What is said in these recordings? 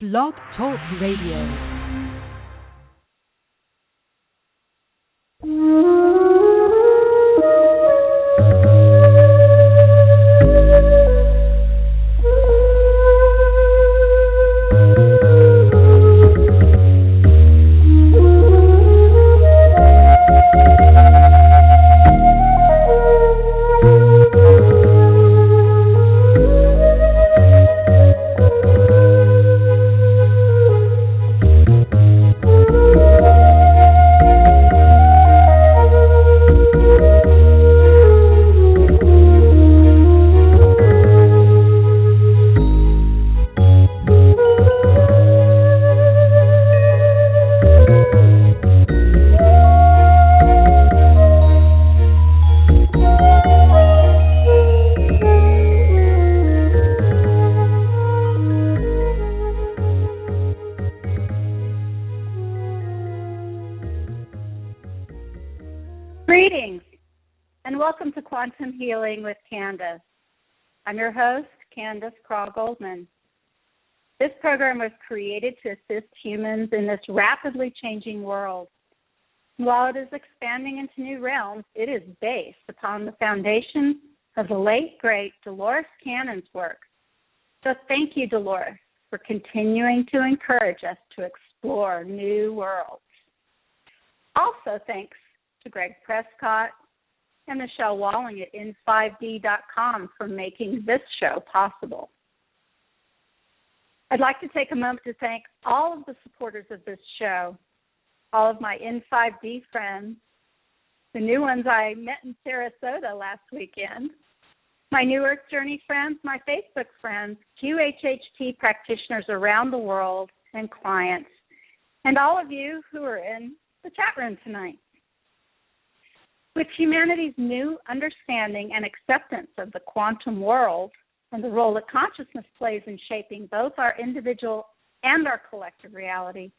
Blog Talk Radio. Greetings, and welcome to Quantum Healing with Candace. I'm your host, Candace Craw-Goldman. This program was created to assist humans in this rapidly changing world. While it is expanding into new realms, it is based upon the foundation of the late, great Dolores Cannon's work. So thank you, Dolores, for continuing to encourage us to explore new worlds. Also, thanks to Greg Prescott and Michelle Walling at in5d.com for making this show possible. I'd like to take a moment to thank all of the supporters of this show, all of my in5d friends, the new ones I met in Sarasota last weekend, my New Earth Journey friends, my Facebook friends, QHHT practitioners around the world, and clients, and all of you who are in the chat room tonight. With humanity's new understanding and acceptance of the quantum world and the role that consciousness plays in shaping both our individual and our collective reality,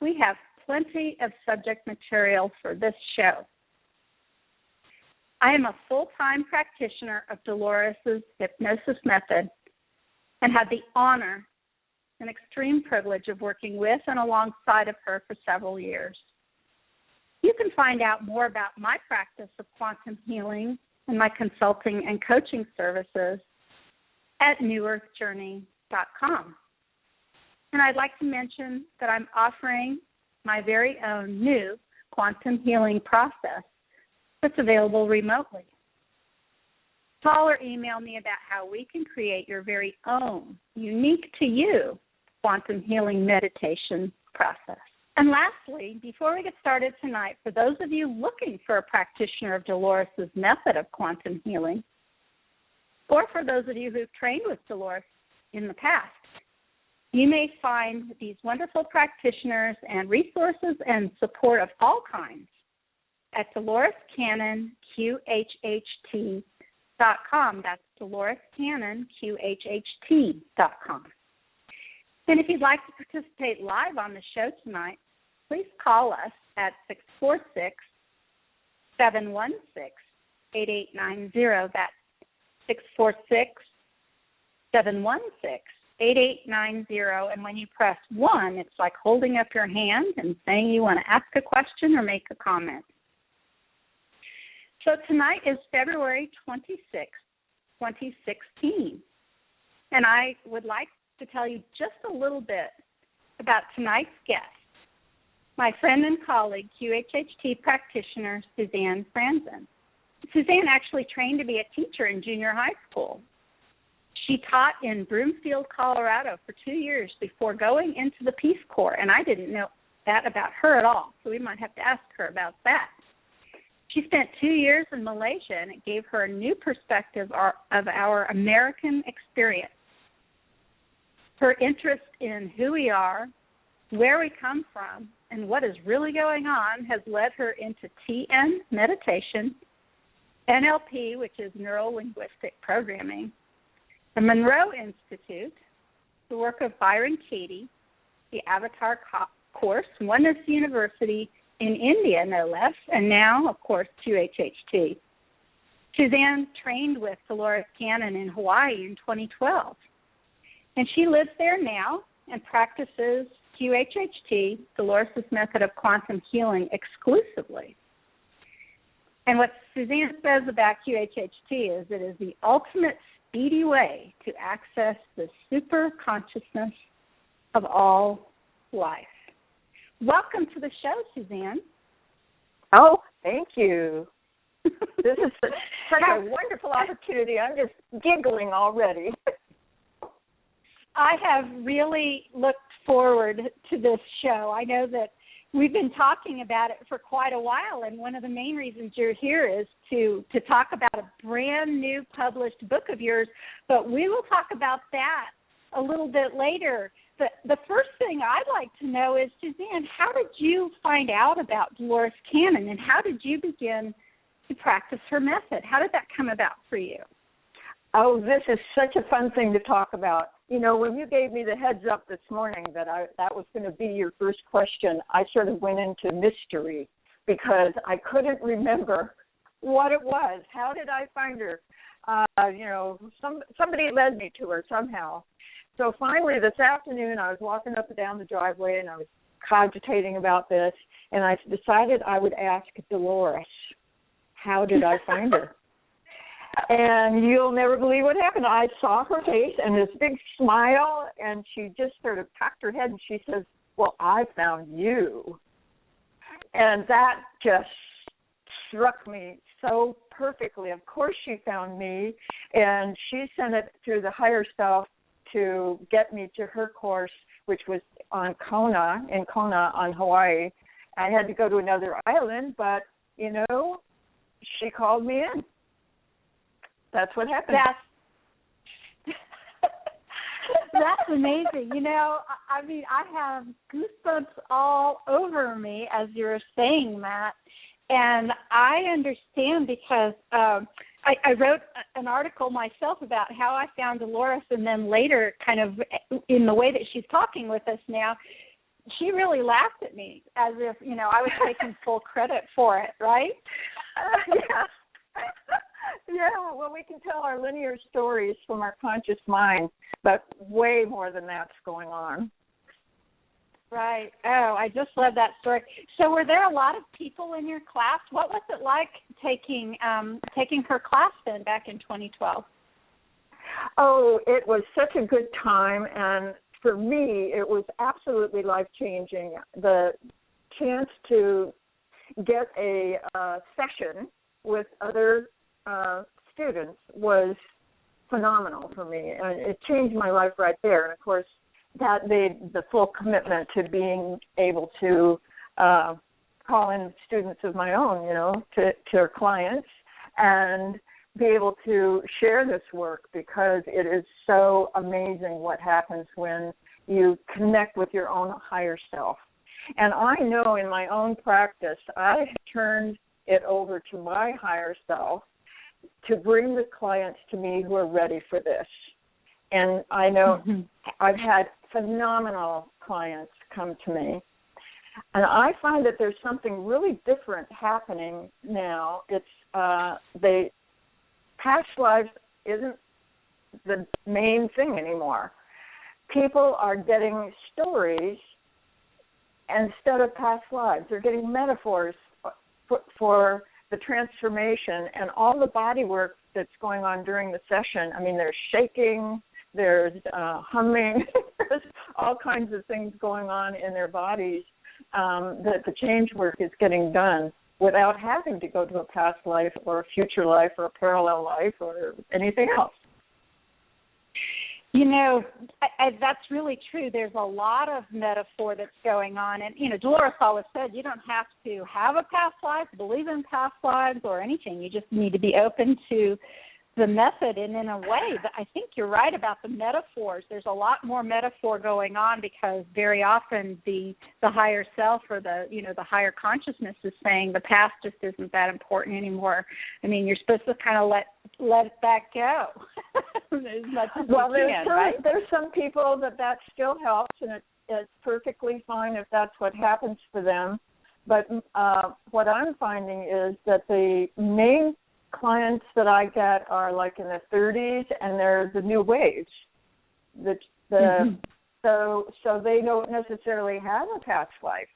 we have plenty of subject material for this show. I am a full-time practitioner of Dolores' hypnosis method and had the honor and extreme privilege of working with and alongside of her for several years. You can find out more about my practice of quantum healing and my consulting and coaching services at newearthjourney.com. And I'd like to mention that I'm offering my very own new quantum healing process that's available remotely. Call or email me about how we can create your very own, unique to you, quantum healing meditation process. And lastly, before we get started tonight, for those of you looking for a practitioner of Dolores' method of quantum healing, or for those of you who've trained with Dolores in the past, you may find these wonderful practitioners and resources and support of all kinds at DoloresCannonQHHT.com. That's DoloresCannonQHHT.com. And if you'd like to participate live on the show tonight, please call us at 646-716-8890. That's 646-716-8890. And when you press 1, it's like holding up your hand and saying you want to ask a question or make a comment. So tonight is February 26, 2016. And I would like to tell you just a little bit about tonight's guest, my friend and colleague, QHHT practitioner, Suzanne Franzen. Suzanne actually trained to be a teacher in junior high school. She taught in Broomfield, Colorado for 2 years before going into the Peace Corps, and I didn't know that about her at all, so we might have to ask her about that. She spent 2 years in Malaysia, and it gave her a new perspective of our American experience. Her interest in who we are, where we come from, and what is really going on has led her into TN meditation, NLP, which is neuro-linguistic programming, the Monroe Institute, the work of Byron Katie, the Avatar course, Oneness University in India, no less, and now, of course, QHHT. Suzanne trained with Dolores Cannon in Hawaii in 2012. And she lives there now and practices QHHT, Dolores' method of quantum healing, exclusively. And what Suzanne says about QHHT is it is the ultimate speedy way to access the super consciousness of all life. Welcome to the show, Suzanne. Oh, thank you. This is such a wonderful opportunity. I'm just giggling already. I have really looked forward to this show. I know that we've been talking about it for quite a while, and one of the main reasons you're here is to talk about a brand new published book of yours, but we will talk about that a little bit later. The first thing I'd like to know is, Suzanne, how did you find out about Dolores Cannon, and how did you begin to practice her method? How did that come about for you? Oh, this is such a fun thing to talk about. You know, when you gave me the heads up this morning that that was going to be your first question, I sort of went into mystery because I couldn't remember what it was. How did I find her? Somebody led me to her somehow. So finally this afternoon I was walking up and down the driveway and I was cogitating about this, and I decided I would ask Dolores, how did I find her? And you'll never believe what happened. I saw her face and this big smile, and she just sort of cocked her head and she says, well, I found you. And that just struck me so perfectly. Of course she found me, and she sent it through the higher self to get me to her course, which was on in Kona on Hawaii. I had to go to another island, but, she called me in. That's what happened. That's amazing. I have goosebumps all over me as you're saying that. And I understand because I wrote an article myself about how I found Dolores, and then later, kind of in the way that she's talking with us now, she really laughed at me as if, I was taking full credit for it, right? Yeah. Yeah, well, we can tell our linear stories from our conscious mind, but way more than that's going on. Right. Oh, I just love that story. So were there a lot of people in your class? What was it like taking her class then back in 2012? Oh, it was such a good time, and for me, it was absolutely life-changing. The chance to get a session with other students was phenomenal for me, and it changed my life right there. And of course, that made the full commitment to being able to call in students of my own, to clients, and be able to share this work, because it is so amazing what happens when you connect with your own higher self. And I know in my own practice, I have turned it over to my higher self to bring the clients to me who are ready for this. And I know I've had phenomenal clients come to me. And I find that there's something really different happening now. It's past lives isn't the main thing anymore. People are getting stories instead of past lives. They're getting metaphors for the transformation, and all the body work that's going on during the session. I mean, there's shaking, there's humming, there's all kinds of things going on in their bodies that the change work is getting done without having to go to a past life or a future life or a parallel life or anything else. That's really true. There's a lot of metaphor that's going on. And, Dolores always said you don't have to have a past life, believe in past lives or anything. You just need to be open to the method. And in a way, I think you're right about the metaphors. There's a lot more metaphor going on because very often the higher self or the higher consciousness is saying the past just isn't that important anymore. I mean, you're supposed to kind of let that go as much as you can, right? There's some people that still helps, and it's perfectly fine if that's what happens for them. But what I'm finding is that the main clients that I get are like in the 30s, and they're the new waves. The So they don't necessarily have a past life.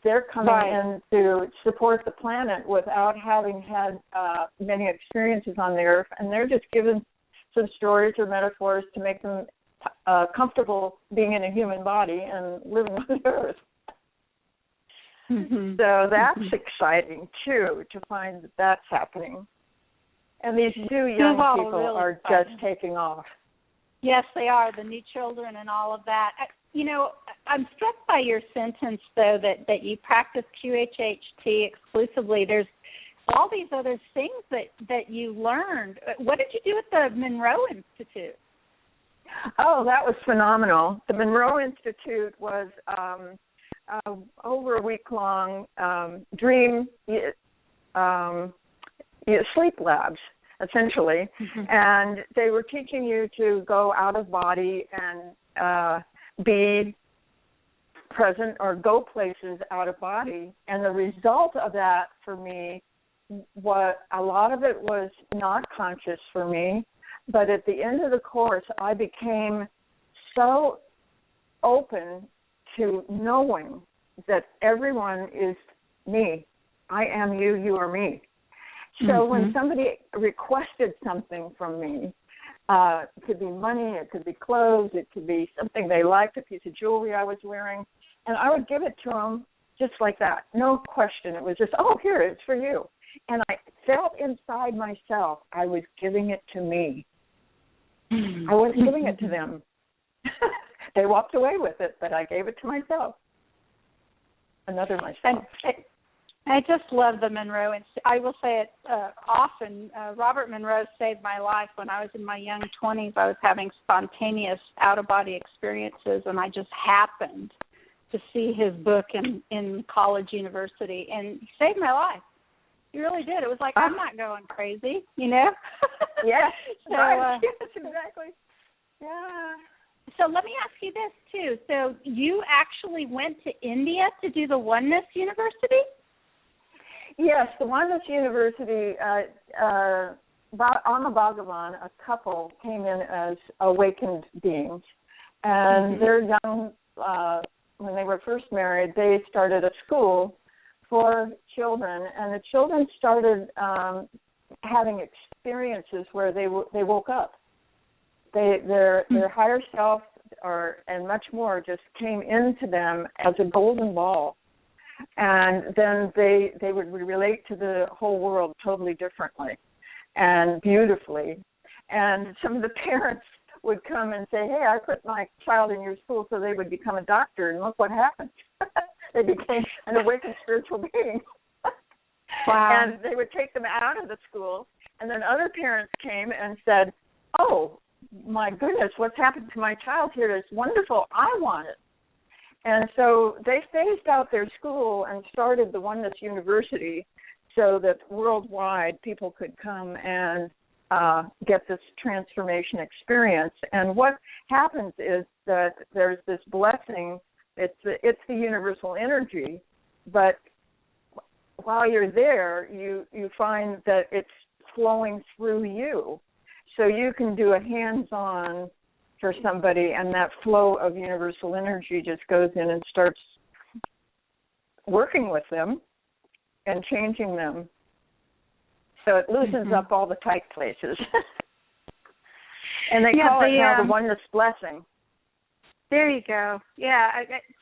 They're coming in to support the planet without having had many experiences on the Earth, and they're just given some stories or metaphors to make them comfortable being in a human body and living on the Earth. Mm-hmm. So that's exciting, too, to find that that's happening. And these new young people really are exciting. just taking off. Yes, they are, the new children and all of that. I'm struck by your sentence, though, that you practice QHHT exclusively. There's all these other things that you learned. What did you do at the Monroe Institute? Oh, that was phenomenal. The Monroe Institute was over a week-long dream sleep labs, essentially. Mm-hmm. And they were teaching you to go out of body and be present or go places out of body. And the result of that for me, a lot of it was not conscious for me, but at the end of the course, I became so open to knowing that everyone is me. I am you, you are me. So when somebody requested something from me, it could be money, it could be clothes, it could be something they liked, a piece of jewelry I was wearing, and I would give it to them just like that, no question. It was just, oh, here, it's for you. And I felt inside myself I was giving it to me. I wasn't giving it to them. They walked away with it, but I gave it to myself. Another myself. I just love the Monroe Institute. I will say it often. Robert Monroe saved my life when I was in my young 20s. I was having spontaneous out-of-body experiences, and I just happened to see his book in college, university, and he saved my life. He really did. It was like, I'm not going crazy, you know? Yes, so, right. Yes, exactly. Yeah. So let me ask you this, too. So you actually went to India to do the Oneness University? Yes, the Oneness University, on the Bhagavan, a couple came in as awakened beings. And they're young, when they were first married, they started a school for children. And the children started having experiences where they woke up. Their higher self and much more just came into them as a golden ball. And then they would relate to the whole world totally differently and beautifully. And some of the parents would come and say, hey, I put my child in your school so they would become a doctor, and look what happened. They became an awakened spiritual being. Wow. And they would take them out of the school, and then other parents came and said, oh, my goodness, what's happened to my child here is wonderful. I want it. And so they phased out their school and started the Oneness University so that worldwide people could come and get this transformation experience. And what happens is that there's this blessing. It's the universal energy, but while you're there, you find that it's flowing through you. So you can do a hands-on for somebody, and that flow of universal energy just goes in and starts working with them and changing them. So it loosens up all the tight places. And they call it now the Oneness Blessing. There you go. Yeah,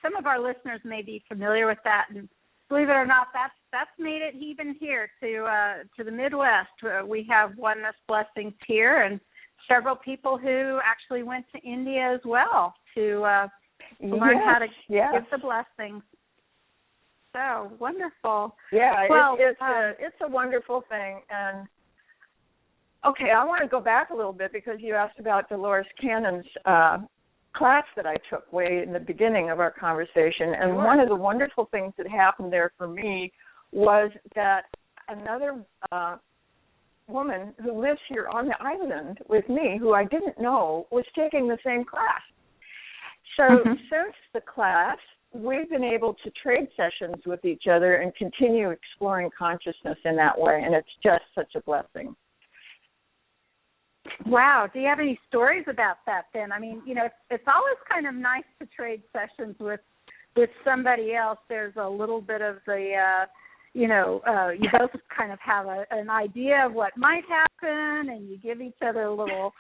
some of our listeners may be familiar with that, and believe it or not, that's made it even here to the Midwest. We have Oneness Blessings here, and several people who actually went to India as well to learn how to give the blessings. So wonderful. Yeah, well, it's a wonderful thing. And okay, I want to go back a little bit because you asked about Dolores Cannon's class that I took way in the beginning of our conversation. And one of the wonderful things that happened there for me was that another woman who lives here on the island with me, who I didn't know, was taking the same class. So since the class, we've been able to trade sessions with each other and continue exploring consciousness in that way, and it's just such a blessing. Wow. Do you have any stories about that then? I mean, it's always kind of nice to trade sessions with somebody else. There's a little bit of the, you both kind of have an idea of what might happen, and you give each other a little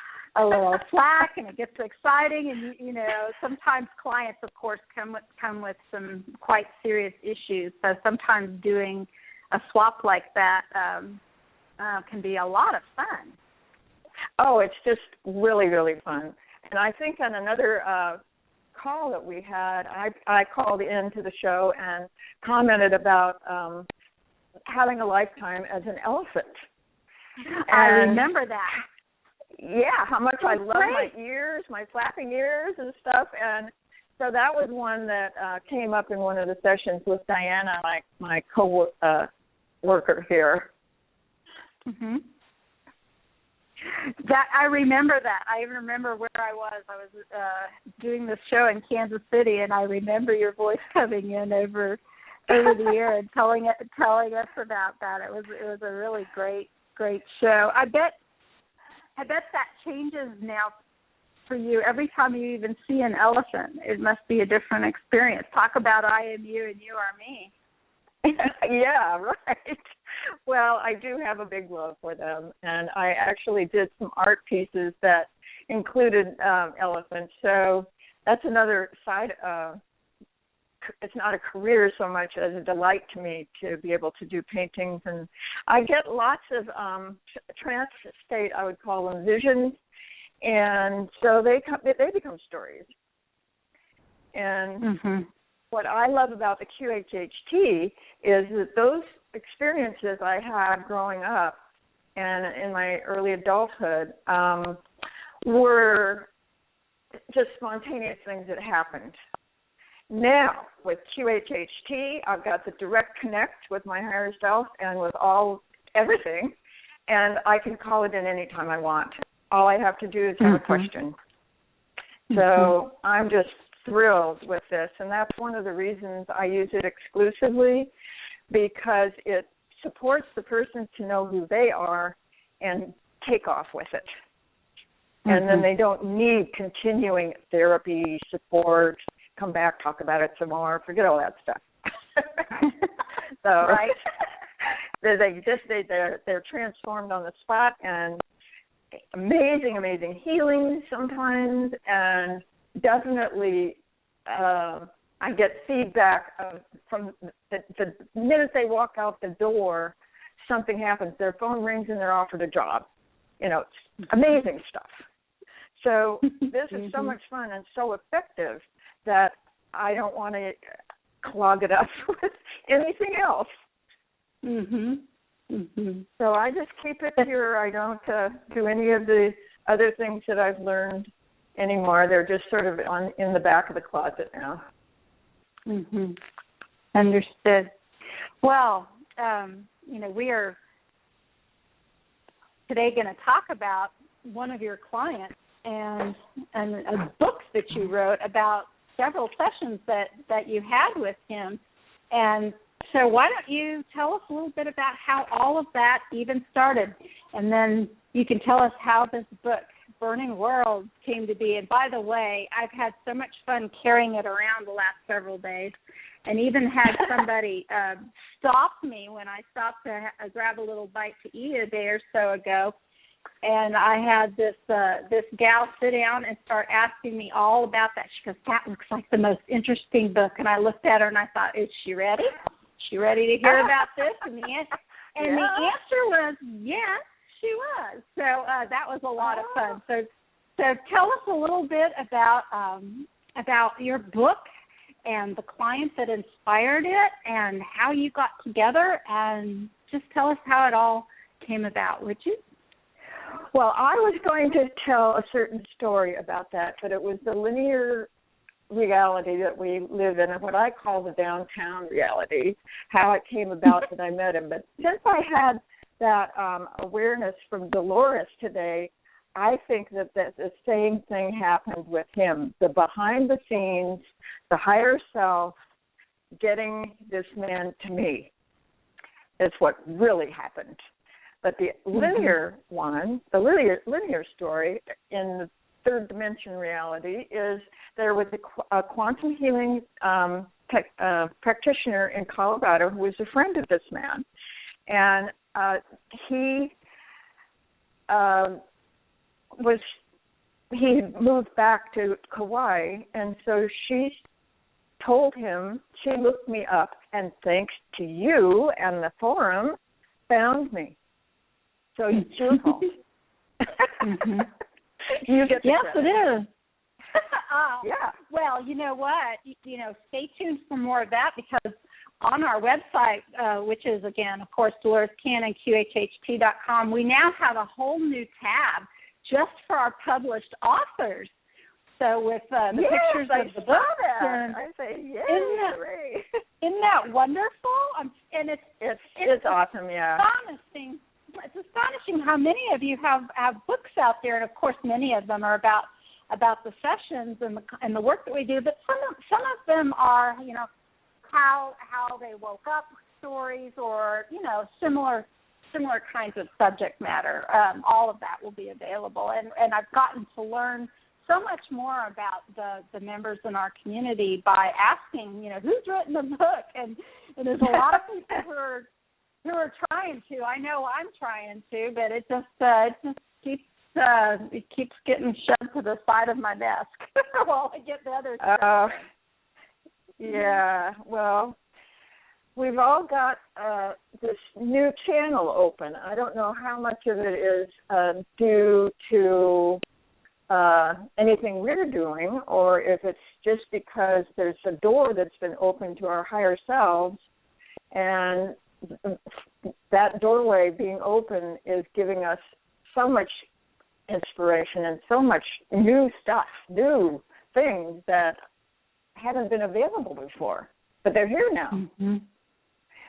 slack, and it gets exciting. And sometimes clients, of course, come with some quite serious issues. So sometimes doing a swap like that can be a lot of fun. Oh, it's just really, really fun. And I think on another call that we had, I called into the show and commented about having a lifetime as an elephant. I remember that. Yeah, how much I love my ears, my flapping ears and stuff. And so that was one that came up in one of the sessions with Diana, my co-worker here. Mm-hmm. That I remember that. I even remember where I was. I was doing this show in Kansas City, and I remember your voice coming in over the air and telling us about that. It was a really great show. I bet that changes now for you. Every time you even see an elephant, it must be a different experience. Talk about I am you and you are me. Yeah, right. Well, I do have a big love for them, and I actually did some art pieces that included elephants. So that's another side. It's not a career so much as a delight to me to be able to do paintings, and I get lots of trance state, I would call them, visions, and so they become stories. And mm-hmm. What I love about the QHHT is that those experiences I had growing up and in my early adulthood were just spontaneous things that happened. Now, with QHHT, I've got the direct connect with my higher self and with everything, and I can call it in any time I want. All I have to do is have a question. So I'm just thrilled with this, and that's one of the reasons I use it exclusively, because it supports the person to know who they are and take off with it. And then they don't need continuing therapy, support, come back, talk about it some more, forget all that stuff. So right. They're transformed on the spot, and amazing healing sometimes, and definitely I get feedback from the minute they walk out the door, something happens. Their phone rings and they're offered a job. It's amazing stuff. So this is so much fun and so effective that I don't want to clog it up with anything else. So I just keep it here. I don't do any of the other things that I've learned anymore. They're just sort of in the back of the closet now. Understood. Well, we are today going to talk about one of your clients and a book that you wrote about several sessions that you had with him. And so why don't you tell us a little bit about how all of that even started, and then you can tell us how this book, Burning World, came to be. And by the way, I've had so much fun carrying it around the last several days, and even had somebody stop me when I stopped to grab a little bite to eat a day or so ago. And I had this gal sit down and start asking me all about that. She goes, "That looks like the most interesting book." And I looked at her and I thought, "Is she ready? Is she ready to hear about this?" And the answer was yes, she was. So that was a lot of fun. So tell us a little bit about your book and the client that inspired it and how you got together, and just tell us how it all came about, would you? Well, I was going to tell a certain story about that, but it was the linear reality that we live in, and what I call the downtown reality, how it came about that I met him. But since I had that awareness from Dolores today, I think that the same thing happened with him. The behind the scenes, the higher self getting this man to me is what really happened. But the linear one, the linear story in the third dimension reality is there was a quantum healing practitioner in Colorado who was a friend of this man. And he moved back to Kauai, and so she told him, she looked me up, and thanks to you and the forum, found me. So it's your fault. Mm-hmm. You get the yes, credit. it is. Yeah. Well, you know what? Stay tuned for more of that, because on our website, which is, again, of course, DoloresCannonQHHT.com, we now have a whole new tab just for our published authors. So with the pictures of the books. And I say, isn't that wonderful? And it's awesome, yeah. Astonishing. It's astonishing how many of you have books out there, and of course many of them are about the sessions and the work that we do. But some of them are, how they woke up stories, or similar kinds of subject matter. All of that will be available, and I've gotten to learn so much more about the members in our community by asking, who's written the book, and there's a lot of people who are trying to. I know I'm trying to, but it just keeps getting shoved to the side of my desk while I get the others. Yeah. Well, we've all got this new channel open. I don't know how much of it is due to anything we're doing, or if it's just because there's a door that's been opened to our higher selves, and that doorway being open is giving us so much inspiration and so much new stuff, new things that haven't been available before, but they're here now. Mm-hmm.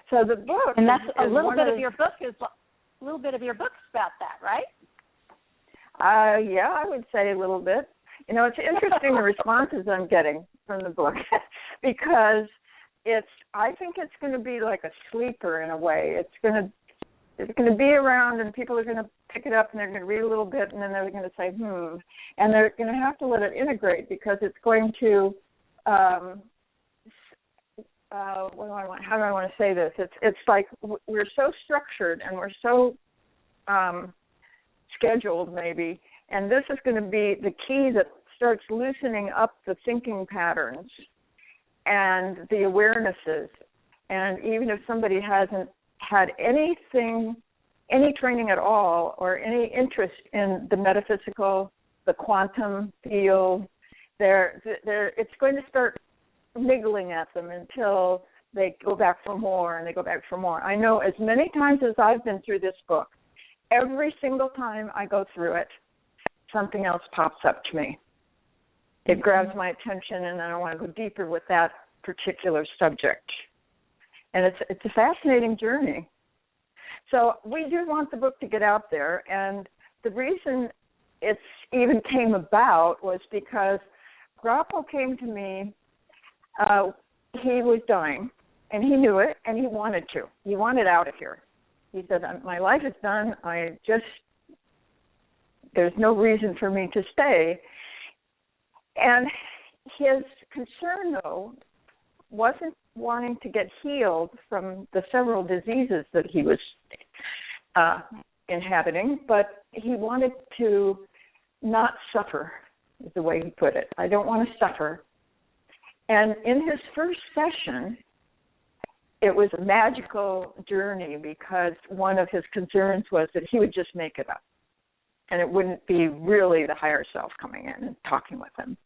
So the book, and that's a little bit of your book is a little bit of your book's about that, right? Yeah, I would say a little bit. It's interesting the responses I'm getting from the book, because I think it's going to be like a sleeper in a way. It's going to be around, and people are going to pick it up, and they're going to read a little bit, and then they're going to say, and they're going to have to let it integrate, because it's going to how do I want to say this? It's like we're so structured, and we're so scheduled, maybe, and this is going to be the key that starts loosening up the thinking patterns and the awarenesses. And even if somebody hasn't had any training at all, or any interest in the metaphysical, the quantum field, it's going to start niggling at them until they go back for more, and they go back for more. I know as many times as I've been through this book, every single time I go through it, something else pops up to me. It grabs my attention, and I want to go deeper with that particular subject. And it's a fascinating journey. So we do want the book to get out there, and the reason it even came about was because Grappo came to me. He was dying, and he knew it, and he wanted to. He wanted out of here. He said, my life is done. There's no reason for me to stay. And his concern, though, wasn't wanting to get healed from the several diseases that he was inhabiting, but he wanted to not suffer, is the way he put it. I don't want to suffer. And in his first session, it was a magical journey, because one of his concerns was that he would just make it up, and it wouldn't be really the higher self coming in and talking with him.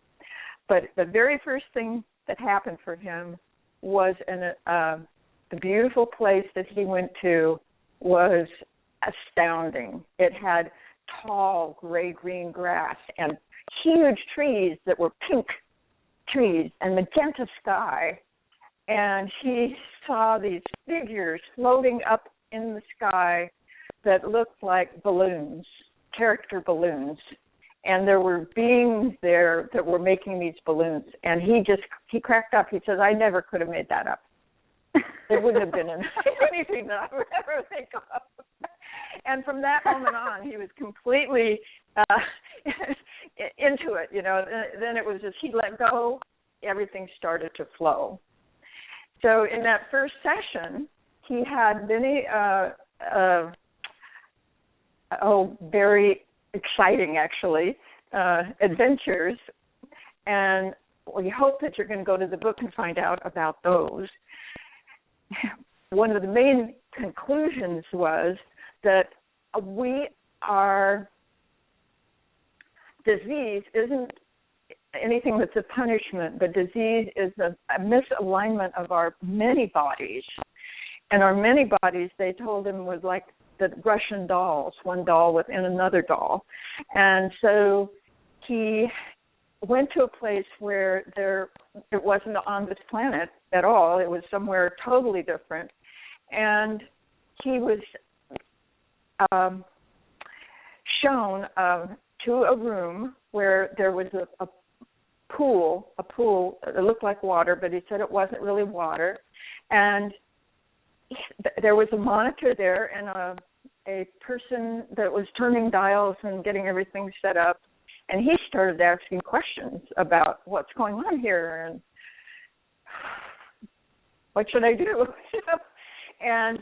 But the very first thing that happened for him was the beautiful place that he went to was astounding. It had tall gray-green grass and huge trees that were pink trees and magenta sky. And he saw these figures floating up in the sky that looked like balloons, character balloons. And there were beings there that were making these balloons. And he cracked up. He says, I never could have made that up. It wouldn't have been anything that I would ever think of. And from that moment on, he was completely into it. Then it was just he let go, everything started to flow. So in that first session, he had many, very exciting actually, adventures, and we hope that you're going to go to the book and find out about those. One of the main conclusions was that disease isn't anything that's a punishment, but disease is a misalignment of our many bodies. And our many bodies, they told him, was like the Russian dolls, one doll within another doll. And so he went to a place where it wasn't on this planet at all. It was somewhere totally different. And he was shown to a room where there was a pool. It looked like water, but he said it wasn't really water. And there was a monitor there and a person that was turning dials and getting everything set up. And he started asking questions about what's going on here and what should I do? And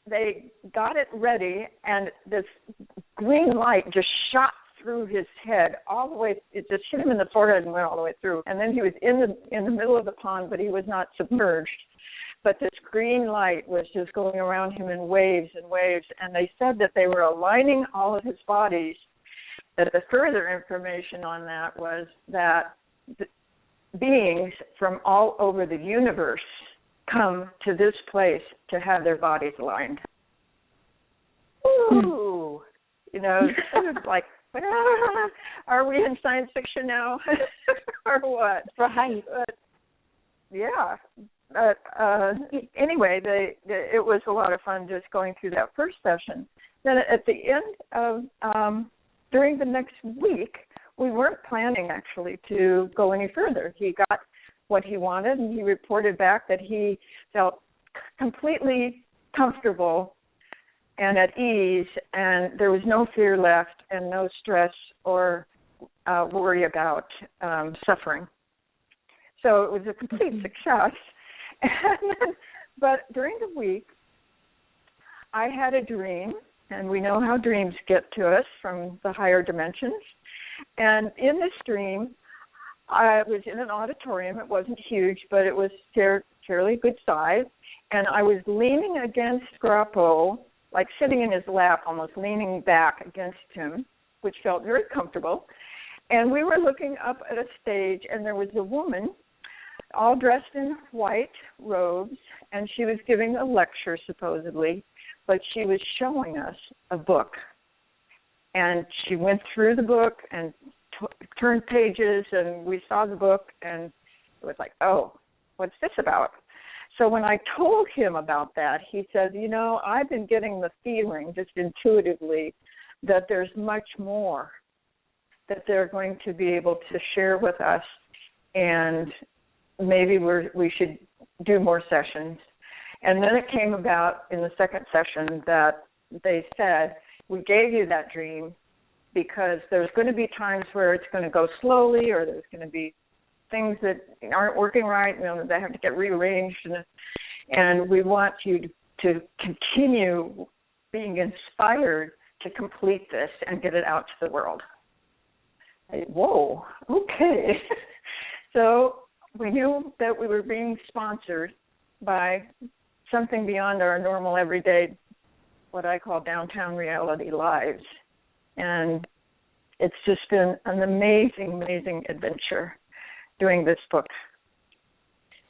they got it ready, and this green light just shot through his head all the way. It just hit him in the forehead and went all the way through. And then he was in the middle of the pond, but he was not submerged. But this green light was just going around him in waves and waves. And they said that they were aligning all of his bodies. That the further information on that was that beings from all over the universe come to this place to have their bodies aligned. Ooh, sort of like, are we in science fiction now, or what? Right. But, yeah. But anyway, it was a lot of fun just going through that first session. Then at the end of during the next week, we weren't planning actually to go any further. He got what he wanted, and he reported back that he felt completely comfortable and at ease, and there was no fear left and no stress or worry about suffering. So it was a complete success. But during the week, I had a dream, and we know how dreams get to us from the higher dimensions. And in this dream, I was in an auditorium. It wasn't huge, but it was fairly good size. And I was leaning against Grappo, like sitting in his lap, almost leaning back against him, which felt very comfortable. And we were looking up at a stage, and there was a woman all dressed in white robes, and she was giving a lecture, supposedly, but she was showing us a book. And she went through the book and turned pages, and we saw the book, and it was like, oh, what's this about? So when I told him about that, he said, I've been getting the feeling, just intuitively, that there's much more that they're going to be able to share with us, and maybe we should do more sessions. And then it came about in the second session that they said, we gave you that dream because there's going to be times where it's going to go slowly, or there's going to be things that aren't working right, they have to get rearranged, and we want you to continue being inspired to complete this and get it out to the world. Whoa, okay. So we knew that we were being sponsored by something beyond our normal everyday, what I call downtown reality lives. And it's just been an amazing, amazing adventure doing this book.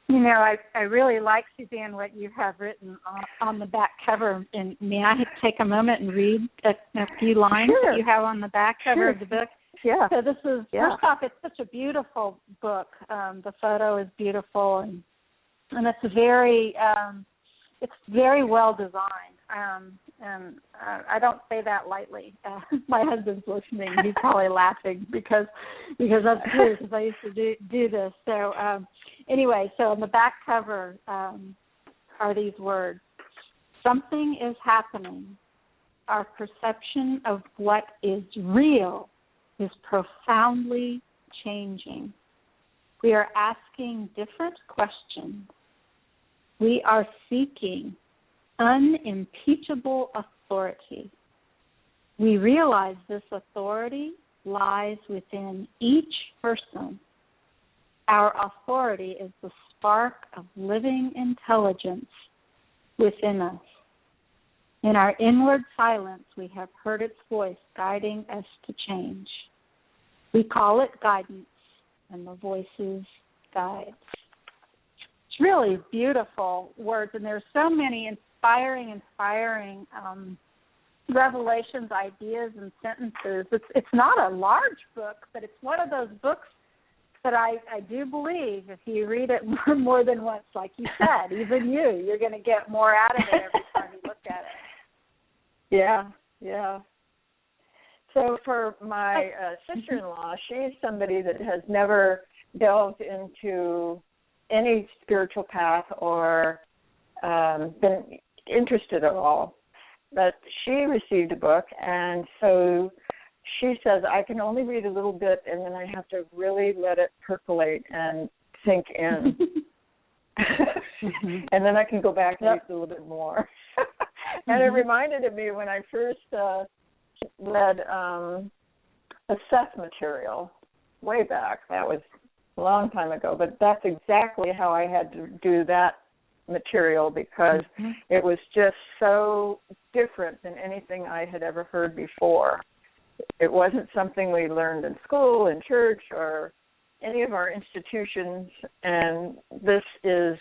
I really like, Suzanne, what you have written on the back cover. And may I take a moment and read a few lines that you have on the back cover of the book? Yeah. So this is, first off, it's such a beautiful book. The photo is beautiful, and it's very well desione. And I don't say that lightly. My husband's listening. He's probably laughing because that's true, because I used to do this. So anyway, so on the back cover are these words: something is happening. our perception of what is real is profoundly changing. We are asking different questions. We are seeking unimpeachable authority. We realize this authority lies within each person. Our authority is the spark of living intelligence within us. In our inward silence, we have heard its voice guiding us to change. We call it guidance, and the voices guide. It's really beautiful words, and there's so many inspiring revelations, ideas, and sentences. It's not a large book, but it's one of those books that I do believe if you read it more than once, like you said, even you're going to get more out of it every time you look at it. Yeah. So for my sister-in-law, she's somebody that has never delved into any spiritual path or been interested at all. But she received a book, and so she says, I can only read a little bit, and then I have to really let it percolate and sink in. And then I can go back and read a little bit more. And it reminded me when I first read a Seth material way back. That was a long time ago, but that's exactly how I had to do that material because it was just so different than anything I had ever heard before. It wasn't something we learned in school, in church, or any of our institutions, and this is,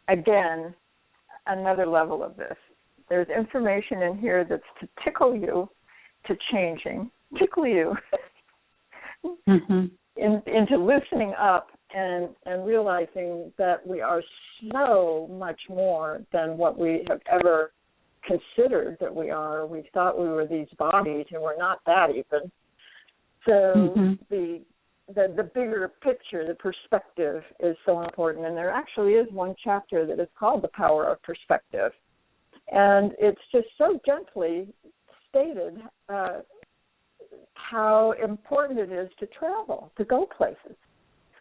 again, another level of this. There's information in here that's to tickle you to changing, tickle you into listening up and realizing that we are so much more than what we have ever considered that we are. We thought we were these bodies, and we're not that even. So the bigger picture, the perspective is so important. And there actually is one chapter that is called The Power of Perspective. And it's just so gently stated how important it is to travel, to go places,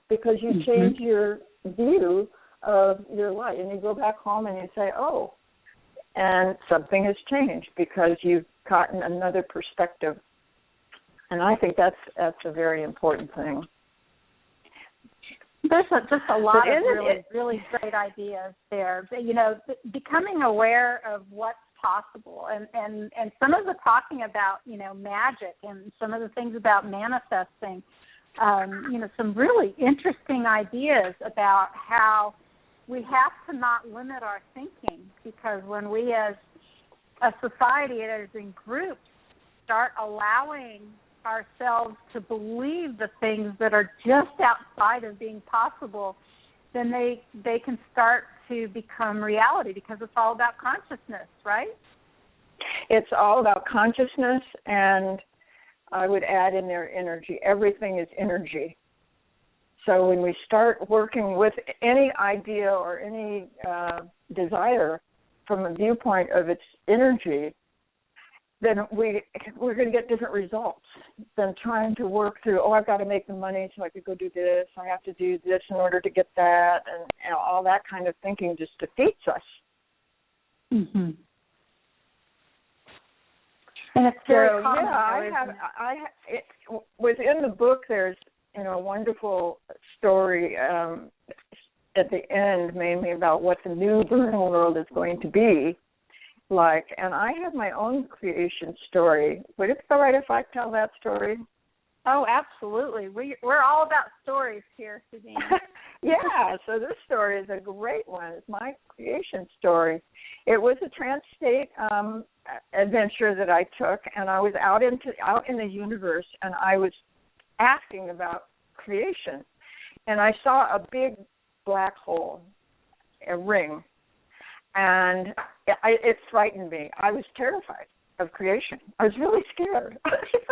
because you change your view of your life. And you go back home and you say, oh, and something has changed because you've gotten another perspective. And I think that's a very important thing. There's just a lot of really great ideas there. You know, becoming aware of what's possible, and some of the talking about, you know, magic and some of the things about manifesting, you know, some really interesting ideas about how we have to not limit our thinking, because when we as a society and as in groups start allowing ourselves to believe the things that are just outside of being possible, then they can start to become reality, because it's all about consciousness, right? It's all about consciousness, and I would add in there energy. Everything is energy. So when we start working with any idea or any desire from a viewpoint of its energy, then we're going to get different results than trying to work through, oh, I've got to make the money so I could go do this, I have to do this in order to get that, and all that kind of thinking just defeats us. And it's very common. Within the book, there's, you know, a wonderful story at the end, mainly about what the new burning world is going to be like. And I have my own creation story. Would it be all right if I tell that story? Oh, absolutely. We're all about stories here, Suzanne. Yeah, so this story is a great one. It's my creation story. It was a trans-state adventure that I took, and I was out in the universe, and I was asking about creation. And I saw a big black hole, a ring, and it frightened me. I was terrified of creation. I was really scared. I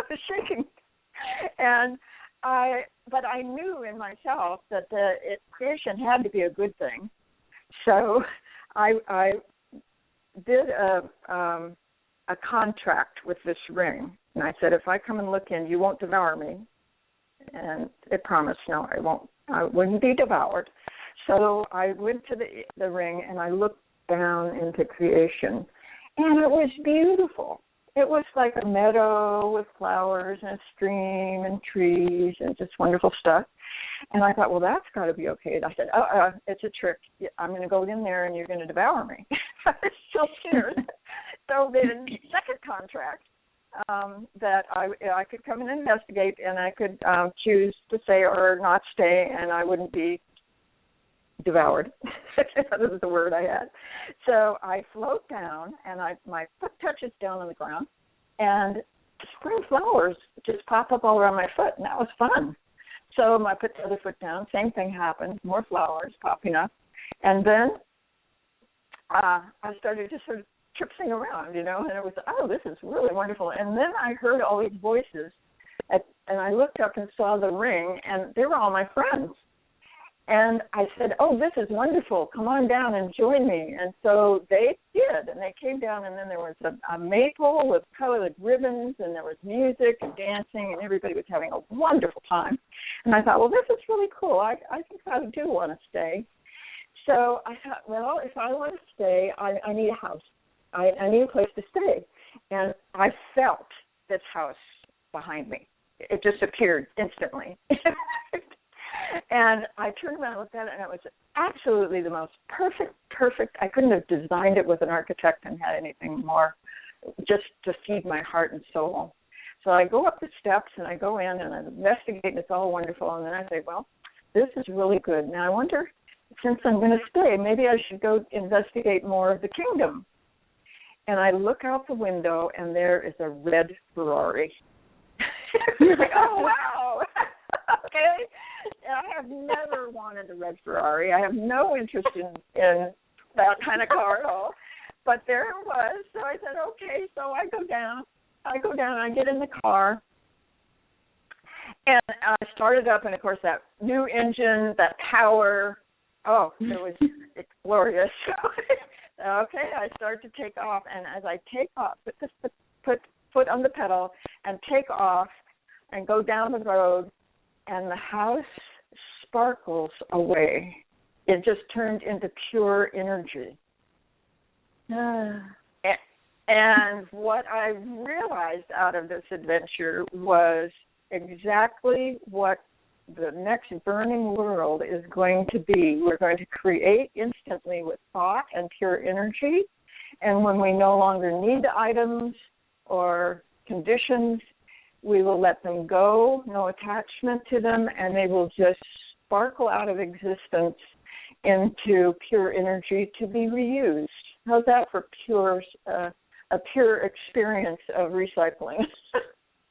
was shaking. But I knew in myself that creation had to be a good thing. So I did a contract with this ring. And I said, if I come and look in, you won't devour me. And it promised, no, I wouldn't be devoured. So I went to the ring and I looked down into creation. And it was beautiful. It was like a meadow with flowers and a stream and trees and just wonderful stuff. And I thought, well, that's got to be okay. And I said, it's a trick. I'm going to go in there and you're going to devour me. I was so scared. So the second contract that I could come and investigate, and I could choose to stay or not stay, and I wouldn't be devoured. That was the word I had. So I float down, and my foot touches down on the ground, and spring flowers just pop up all around my foot, and that was fun. So I put the other foot down. Same thing happened. More flowers popping up. And then I started just sort of tripping around, and it was, this is really wonderful. And then I heard all these voices, and I looked up and saw the ring, and they were all my friends. And I said, this is wonderful. Come on down and join me. And so they did, and they came down, and then there was a maple with colored ribbons, and there was music and dancing, and everybody was having a wonderful time. And I thought, well, this is really cool. I think I do want to stay. So I thought, well, if I want to stay, I need a house. I need a place to stay. And I felt this house behind me. It just appeared instantly. And I turned around and looked at it, and it was absolutely the most perfect. I couldn't have designed it with an architect and had anything more just to feed my heart and soul. So I go up the steps, and I go in, and I investigate, and it's all wonderful. And then I say, well, this is really good. Now I wonder, since I'm going to stay, maybe I should go investigate more of the kingdom. And I look out the window, and there is a red Ferrari. Like, oh, wow. Okay. I have never wanted a red Ferrari. I have no interest in that kind of car at all. But there it was. So I said, okay. So I go down, I get in the car. And I started up, and, of course, that new engine, that power, it's glorious. Okay, I start to take off, and as I take off, put foot on the pedal and take off and go down the road, and the house sparkles away. It just turned into pure energy. And what I realized out of this adventure was exactly what the next burning world is going to be. We're going to create instantly with thought and pure energy. And when we no longer need the items or conditions, we will let them go, no attachment to them, and they will just sparkle out of existence into pure energy to be reused. How's that for a pure experience of recycling?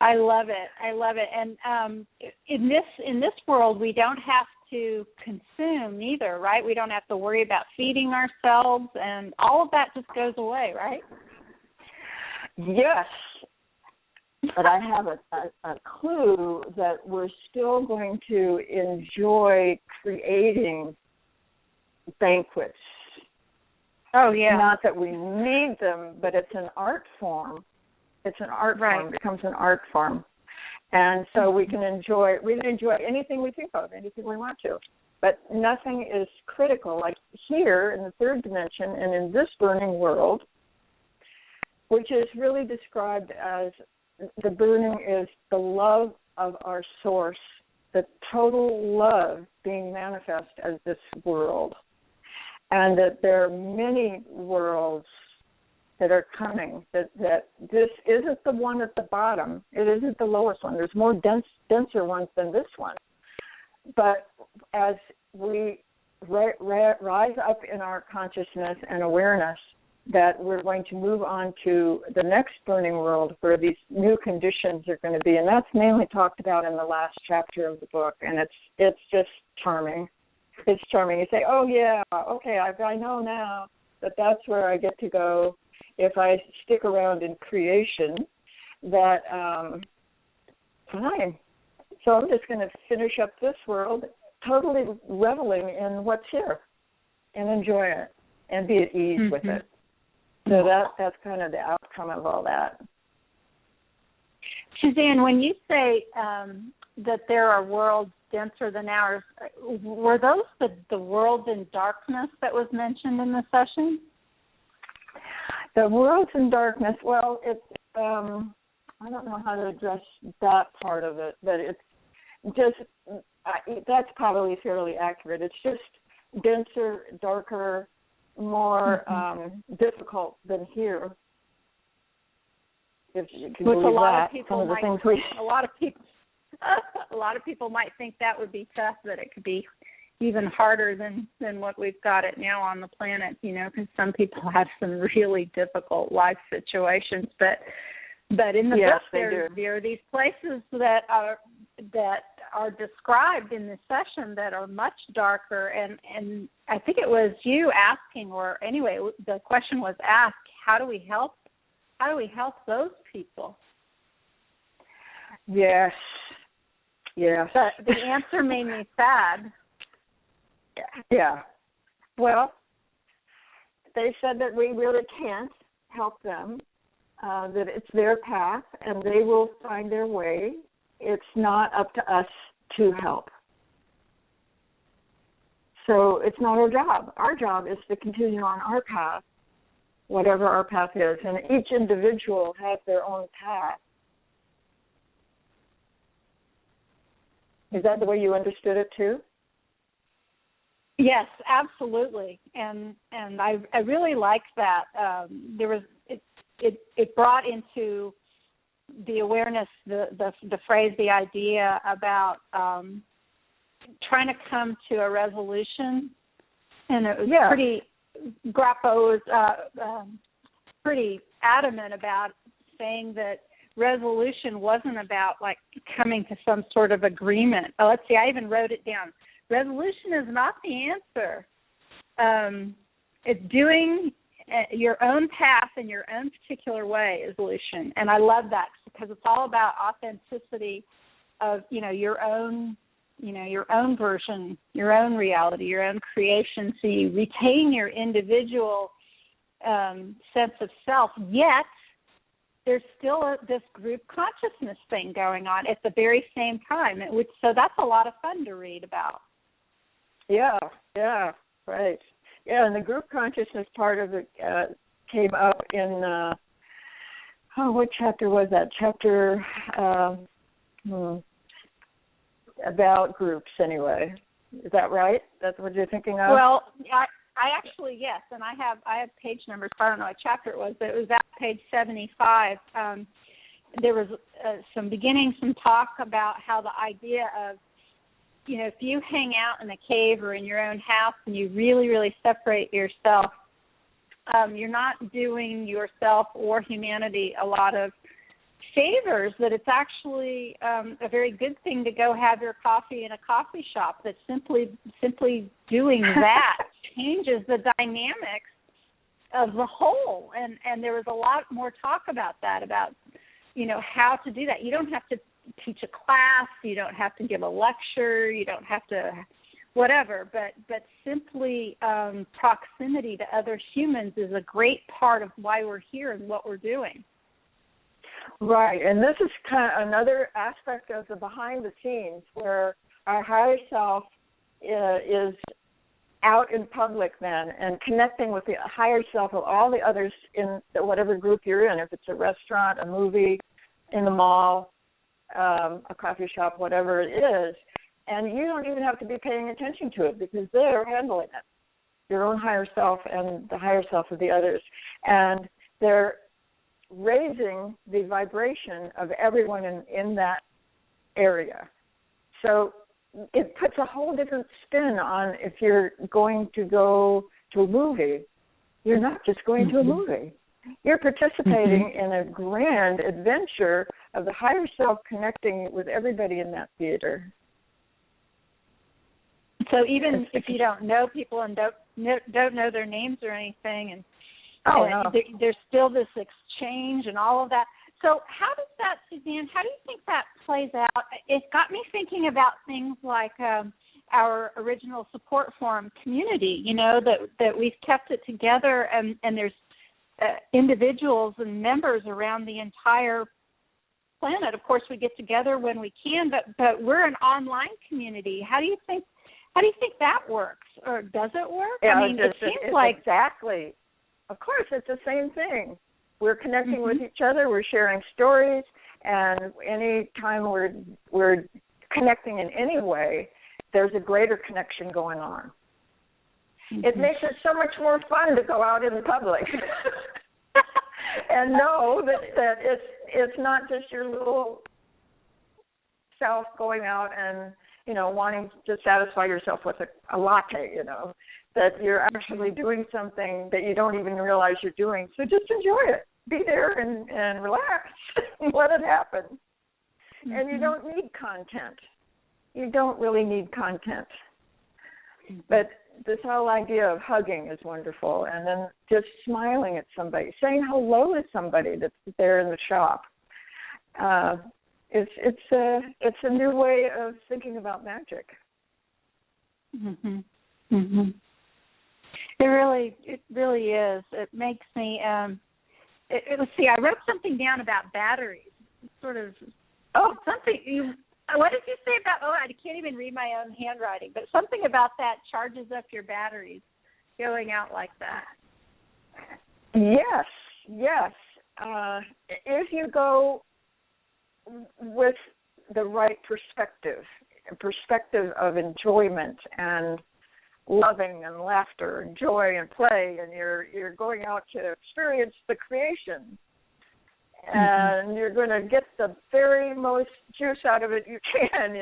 I love it. And in this world, we don't have to consume either, right? We don't have to worry about feeding ourselves, and all of that just goes away, right? Yes. But I have a clue that we're still going to enjoy creating banquets. Oh, yeah. Not that we need them, but it's an art form. It's an art form. It becomes an art form. And so we can enjoy anything we think of, anything we want to. But nothing is critical. Like here in the third dimension and in this burning world, which is really described as the burning is the love of our source, the total love being manifest as this world. And that there are many worlds that are coming, that this isn't the one at the bottom. It isn't the lowest one. There's more denser ones than this one. But as we rise up in our consciousness and awareness that we're going to move on to the next burning world where these new conditions are going to be, and that's mainly talked about in the last chapter of the book, and it's just charming. It's charming. You say, oh, yeah, okay, I know now that that's where I get to go if I stick around in creation, that fine. So I'm just going to finish up this world totally reveling in what's here and enjoy it and be at ease with it. So that's kind of the outcome of all that. Suzanne, when you say that there are worlds denser than ours, were those the worlds in darkness that was mentioned in the session? The worlds in darkness, well, it's, I don't know how to address that part of it, but it's just, that's probably fairly accurate. It's just denser, darker, more difficult than here. If you can Which believe a lot that. of people Some of the might, things a lot of people might think that would be tough, that it could be even harder than what we've got it now on the planet, because some people have some really difficult life situations. But in the book, there are these places that are described in this session that are much darker, and I think it was you asking, or anyway, the question was asked, how do we help those people? Yes. But the answer made me sad. Yeah. Well, they said that we really can't help them, that it's their path and they will find their way. It's not up to us to help. So it's not our job. Our job is to continue on our path, whatever our path is. And each individual has their own path. Is that the way you understood it too? Yes, absolutely, and I really liked that. It brought into the awareness the phrase, the idea about trying to come to a resolution, and it was Grappo was pretty adamant about saying that resolution wasn't about like coming to some sort of agreement. Let's see, I even wrote it down. Resolution is not the answer. It's doing your own path in your own particular way is solution. And I love that because it's all about authenticity of, your own version, your own reality, your own creation. So you retain your individual sense of self, yet there's still this group consciousness thing going on at the very same time. So that's a lot of fun to read about. Yeah, right. Yeah, and the group consciousness part of it came up in, what chapter was that? Chapter about groups, anyway. Is that right? That's what you're thinking of? Well, I actually, yes, and I have page numbers, so I don't know what chapter it was, but it was at page 75. There was some talk about how the idea of, if you hang out in a cave or in your own house and you really, really separate yourself, you're not doing yourself or humanity a lot of favors, that it's actually a very good thing to go have your coffee in a coffee shop, that simply doing that changes the dynamics of the whole. And there was a lot more talk about that, about, how to do that. You don't have to teach a class, you don't have to give a lecture, you don't have to whatever, but simply proximity to other humans is a great part of why we're here and what we're doing. Right, and this is kind of another aspect of the behind the scenes where our higher self is out in public then and connecting with the higher self of all the others in whatever group you're in, if it's a restaurant, a movie, in the mall, a coffee shop, whatever it is, and you don't even have to be paying attention to it because they're handling it, your own higher self and the higher self of the others, and they're raising the vibration of everyone in that area. So it puts a whole different spin on if you're going to go to a movie. You're not just going to a movie. You're participating in a grand adventure of the higher self connecting with everybody in that theater. So even if you don't know people and don't know their names or anything, there's still this exchange and all of that. So how does that, Suzanne, how do you think that plays out? It got me thinking about things like our original support forum community, that we've kept it together, and there's individuals and members around the entire planet. Of course, we get together when we can, but we're an online community. How do you think that works, or does it work? Yeah, I mean, it seems like exactly. Of course, it's the same thing. We're connecting with each other. We're sharing stories, and any time we're connecting in any way, there's a greater connection going on. It makes it so much more fun to go out in the public and know that it's not just your little self going out and, wanting to satisfy yourself with a latte, that you're actually doing something that you don't even realize you're doing. So just enjoy it. Be there and relax and let it happen. And you don't need content. You don't really need content. But this whole idea of hugging is wonderful, and then just smiling at somebody, saying hello to somebody that's there in the shop. It's a new way of thinking about magic. It really is. It makes me. Let's see. I wrote something down about batteries. Sort of. Oh, something you. What did you say about? Oh, I can't even read my own handwriting. But something about that charges up your batteries, going out like that. Yes. If you go with the right perspective of enjoyment and loving and laughter and joy and play, and you're going out to experience the creation, and you're going to get the very most juice out of it you can,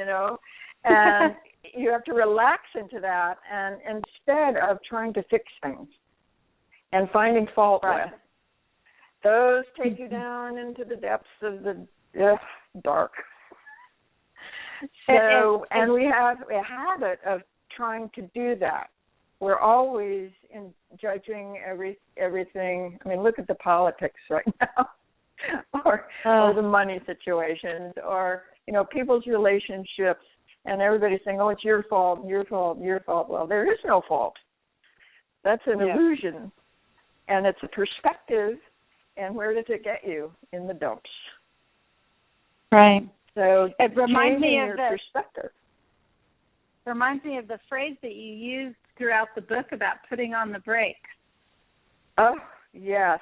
and you have to relax into that, and instead of trying to fix things and finding fault with, those take you down into the depths of the dark. So, and we have a habit of trying to do that. We're always judging everything. I mean, look at the politics right now, or the money situations, or people's relationships, and everybody's saying, "Oh, it's your fault, your fault, your fault." Well, there is no fault. That's an illusion, and it's a perspective. And where does it get you? In the dumps. Right. So it reminds me of your perspective. Reminds me of the phrase that you used throughout the book about putting on the brakes. Oh, yes.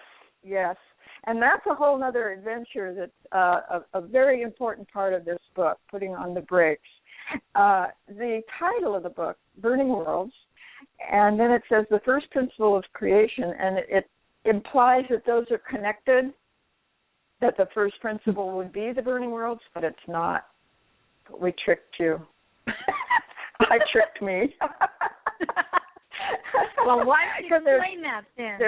And that's a whole other adventure that's a very important part of this book, putting on the brakes. The title of the book, Burning Worlds, and then it says the first principle of creation, and it implies that those are connected, that the first principle would be the burning worlds, but it's not. We tricked you. I tricked me. Well, why don't you explain that then?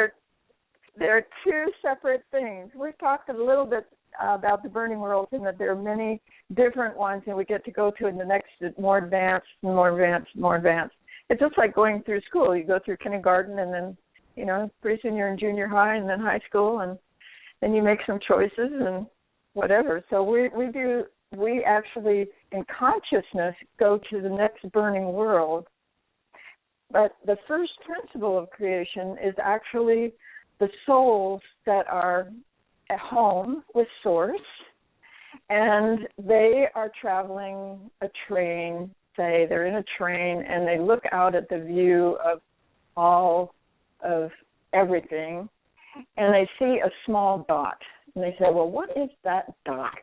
They're two separate things. We've talked a little bit about the burning worlds, and that there are many different ones, and we get to go to in the next more advanced, more advanced, more advanced. It's just like going through school. You go through kindergarten, and then, pretty soon you're in junior high and then high school, and then you make some choices and whatever. So we actually, in consciousness, go to the next burning world. But the first principle of creation is actually the souls that are at home with Source, and they are traveling a train, say they're in a train, and they look out at the view of all of everything, and they see a small dot. And they say, well, what is that dot?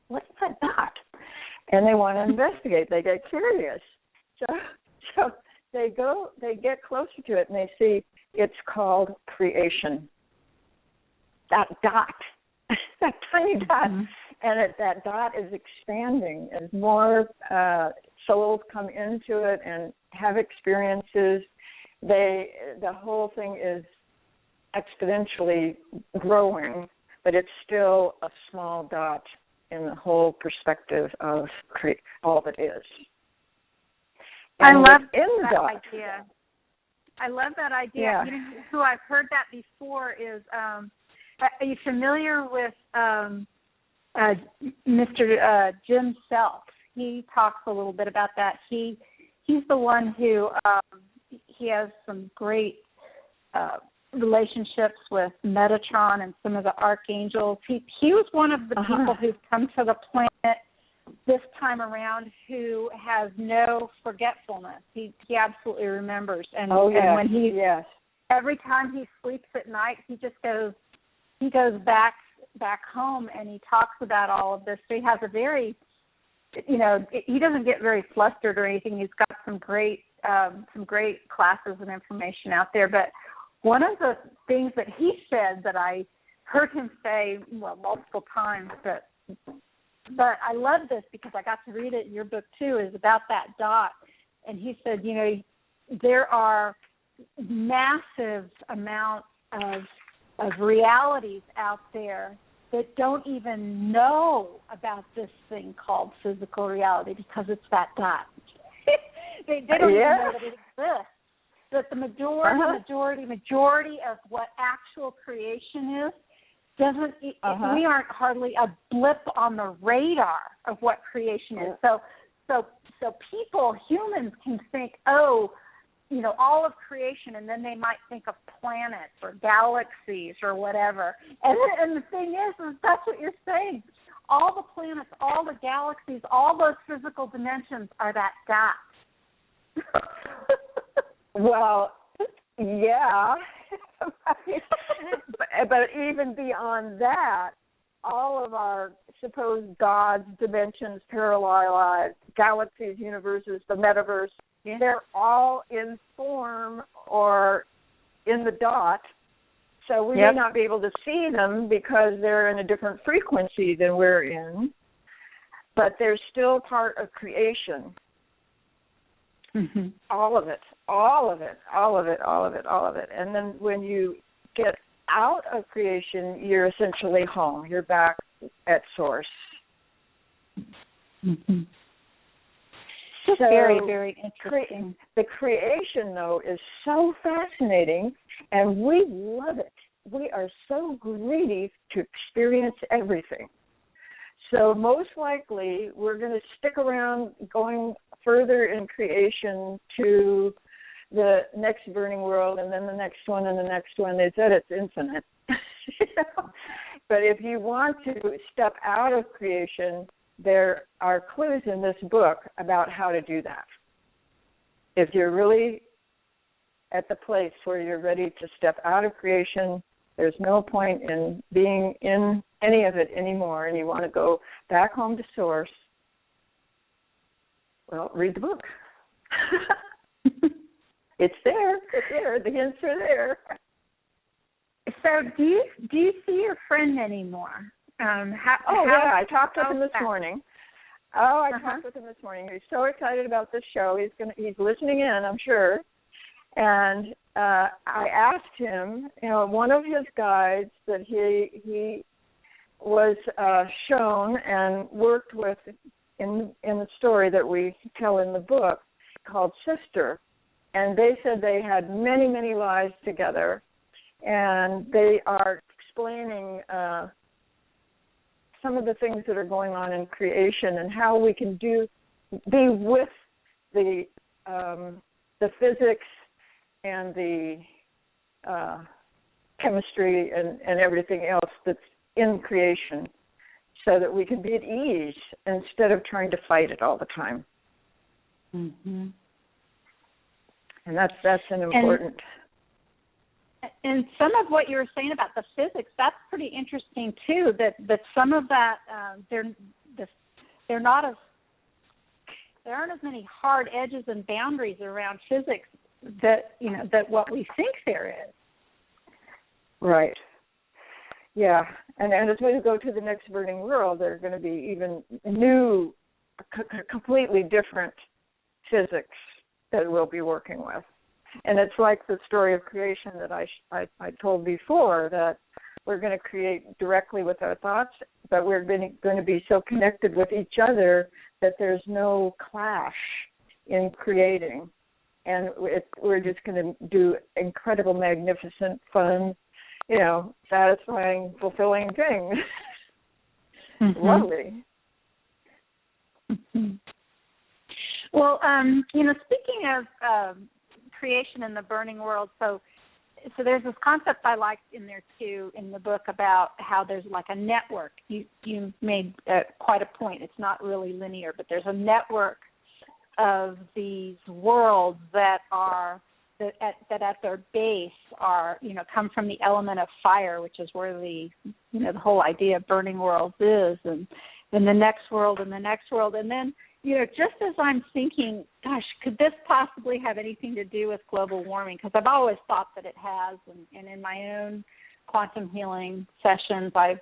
What's that dot? And they want to investigate. They get curious. So they get closer to it, and they see it's called creation. That dot, that tiny dot, and that dot is expanding as more souls come into it and have experiences. The whole thing is exponentially growing, but it's still a small dot in the whole perspective of all that is. And I love that idea. I love that idea. Yeah. Who I've heard that before is, are you familiar with Mr. Jim Self? He talks a little bit about that. He's the one who he has some great relationships with Metatron and some of the archangels. He was one of the people who's come to the planet this time around who has no forgetfulness. He absolutely remembers. And, and when he every time he sleeps at night, he goes back home and he talks about all of this. So he has a very, he doesn't get very flustered or anything. He's got some great classes and information out there. But one of the things that he said that I heard him say, multiple times, but I love this because I got to read it in your book too, is about that dot. And he said, there are massive amounts of realities out there that don't even know about this thing called physical reality because it's that dot. they don't even know that it exists. That the majority of what actual creation is doesn't. We aren't hardly a blip on the radar of what creation is. So people, humans, can think, all of creation, and then they might think of planets or galaxies or whatever. And the thing is that's what you're saying. All the planets, all the galaxies, all those physical dimensions are that dot. Well, yeah. but even beyond that, all of our supposed gods, dimensions, parallel lives, galaxies, universes, the metaverse, they're all in form or in the dot. So we may not be able to see them because they're in a different frequency than we're in, but they're still part of creation. Mm-hmm. All of it. And then when you get out of creation, you're essentially home. You're back at source. Mm-hmm. So very, very interesting. The creation, though, is so fascinating, and we love it. We are so greedy to experience everything. So most likely, we're going to stick around going further in creation to the next burning world, and then the next one, and the next one. They said it's infinite. But if you want to step out of creation, there are clues in this book about how to do that. If you're really at the place where you're ready to step out of creation, there's no point in being in any of it anymore, and you want to go back home to source, well, read the book. It's there. The hints are there. So do you see your friend anymore? I talked with him this morning. Talked with him this morning. He's so excited about this show. He's listening in, I'm sure. And I asked him, one of his guides that he was shown and worked with in the story that we tell in the book called Sister. And they said they had many, many lives together. And they are explaining some of the things that are going on in creation and how we can be with the physics and the chemistry and everything else that's in creation, so that we can be at ease instead of trying to fight it all the time. Mm-hmm. And that's an important. And some of what you were saying about the physics, that's pretty interesting too. That some of that there aren't as many hard edges and boundaries around physics that what we think there is. Right. Yeah, and as we go to the next burning world, there are going to be even new, completely different physics that we'll be working with. And it's like the story of creation that I told before, that we're going to create directly with our thoughts, but we're going to be so connected with each other that there's no clash in creating. And we're just going to do incredible, magnificent, fun, satisfying, fulfilling things. Mm-hmm. Lovely. Mm-hmm. Well, speaking of creation in the burning world, so so there's this concept I liked in there too in the book about how there's like a network. You made quite a point. It's not really linear, but there's a network of these worlds that are that at their base are, you know, come from the element of fire, which is where the, you know, the whole idea of burning worlds is, and then the next world and the next world. And then, you know, just as I'm thinking, gosh, could this possibly have anything to do with global warming? Because I've always thought that it has, and in my own quantum healing sessions, I've,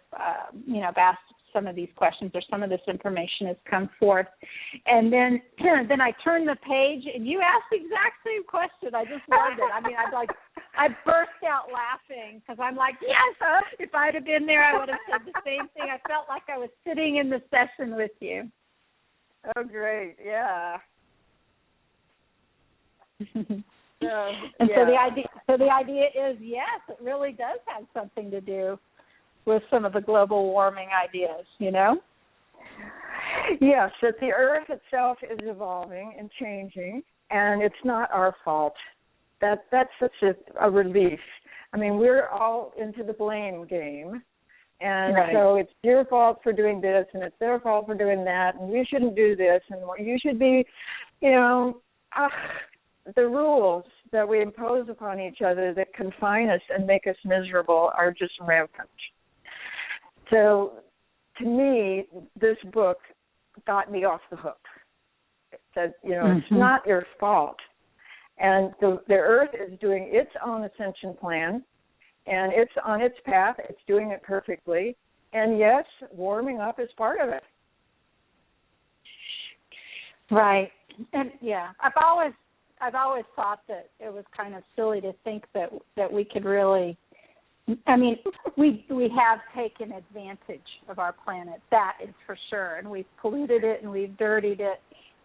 you know, I've asked some of these questions, or some of this information has come forth. And then I turned the page, and you asked the exact same question. I just loved it. I mean, I burst out laughing because I'm like, yes, if I'd have been there, I would have said the same thing. I felt like I was sitting in the session with you. Oh, great! Yeah. So the idea is, yes, it really does have something to do with some of the global warming ideas, you know? Yes, that the Earth itself is evolving and changing, and it's not our fault. That's such a relief. I mean, we're all into the blame game, and right. So it's your fault for doing this, and it's their fault for doing that, and you shouldn't do this, and you should be, you know, the rules that we impose upon each other that confine us and make us miserable are just rampant. So, to me, this book got me off the hook. It said, you know, It's not your fault. And the Earth is doing its own ascension plan, and it's on its path. It's doing it perfectly. And, yes, warming up is part of it. Right. And, yeah, I've always thought that it was kind of silly to think that we could really, I mean, we have taken advantage of our planet, that is for sure, and we've polluted it and we've dirtied it.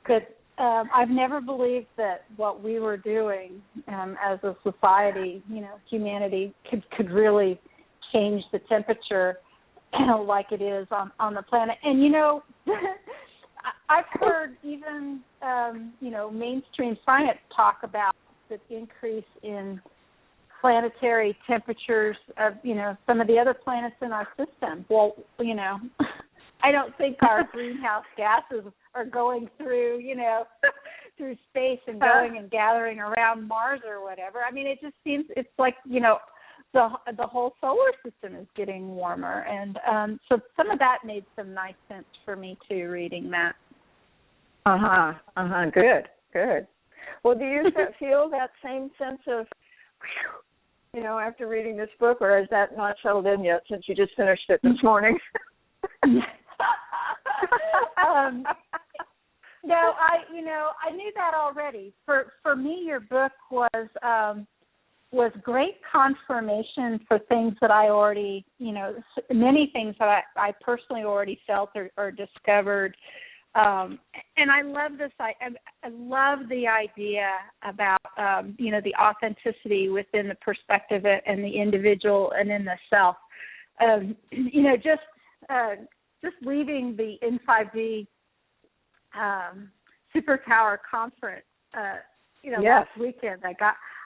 But I've never believed that what we were doing as a society, you know, humanity, could really change the temperature like it is on the planet. And, you know, I've heard even, you know, mainstream science talk about the increase in planetary temperatures of, you know, some of the other planets in our system. Well, you know, I don't think our greenhouse gases are going through, you know, through space and going and gathering around Mars or whatever. I mean, it just seems, it's like, you know, the whole solar system is getting warmer. And so some of that made some nice sense for me, too, reading that. Good. Well, do you feel that same sense of, you know, after reading this book, or is that not settled in yet since you just finished it this morning? No, I knew that already. For me, your book was great confirmation for things that I already, you know, many things that I personally already felt or discovered. And I love this. I love the idea about, you know, the authenticity within the perspective and the individual and in the self. You know, just leaving the N5D Superpower conference, you know, last weekend, I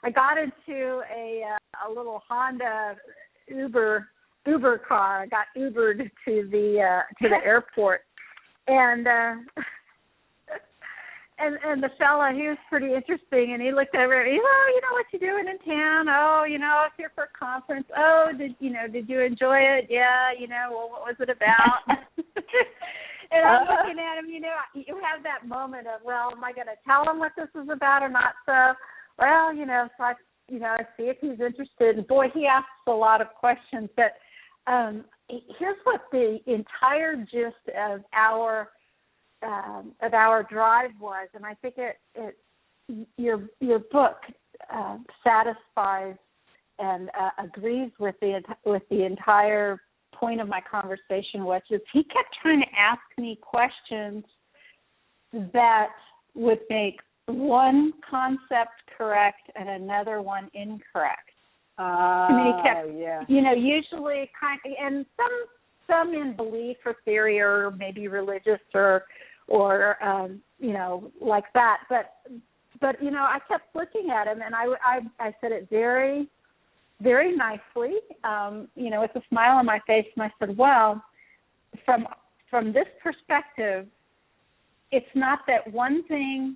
got into a little Honda Uber car. I got Ubered to the airport. And the fella, he was pretty interesting, and he looked over at me. Oh, you know what you doing in town? Oh, you know, I was here for a conference. Oh, did you enjoy it? Yeah, you know, well, what was it about? And I'm looking at him, you know, you have that moment of, well, am I going to tell him what this is about or not? So, well, you know, so I see if he's interested. And boy, he asks a lot of questions, but here's what the entire gist of our drive was, and I think your book satisfies and agrees with the entire point of my conversation, which is he kept trying to ask me questions that would make one concept correct and another one incorrect. I mean, he kept, you know, usually and some in belief or theory or maybe religious or you know, like that. But you know, I kept looking at him, and I said it very very nicely, with a smile on my face, and I said, well, from this perspective, it's not that one thing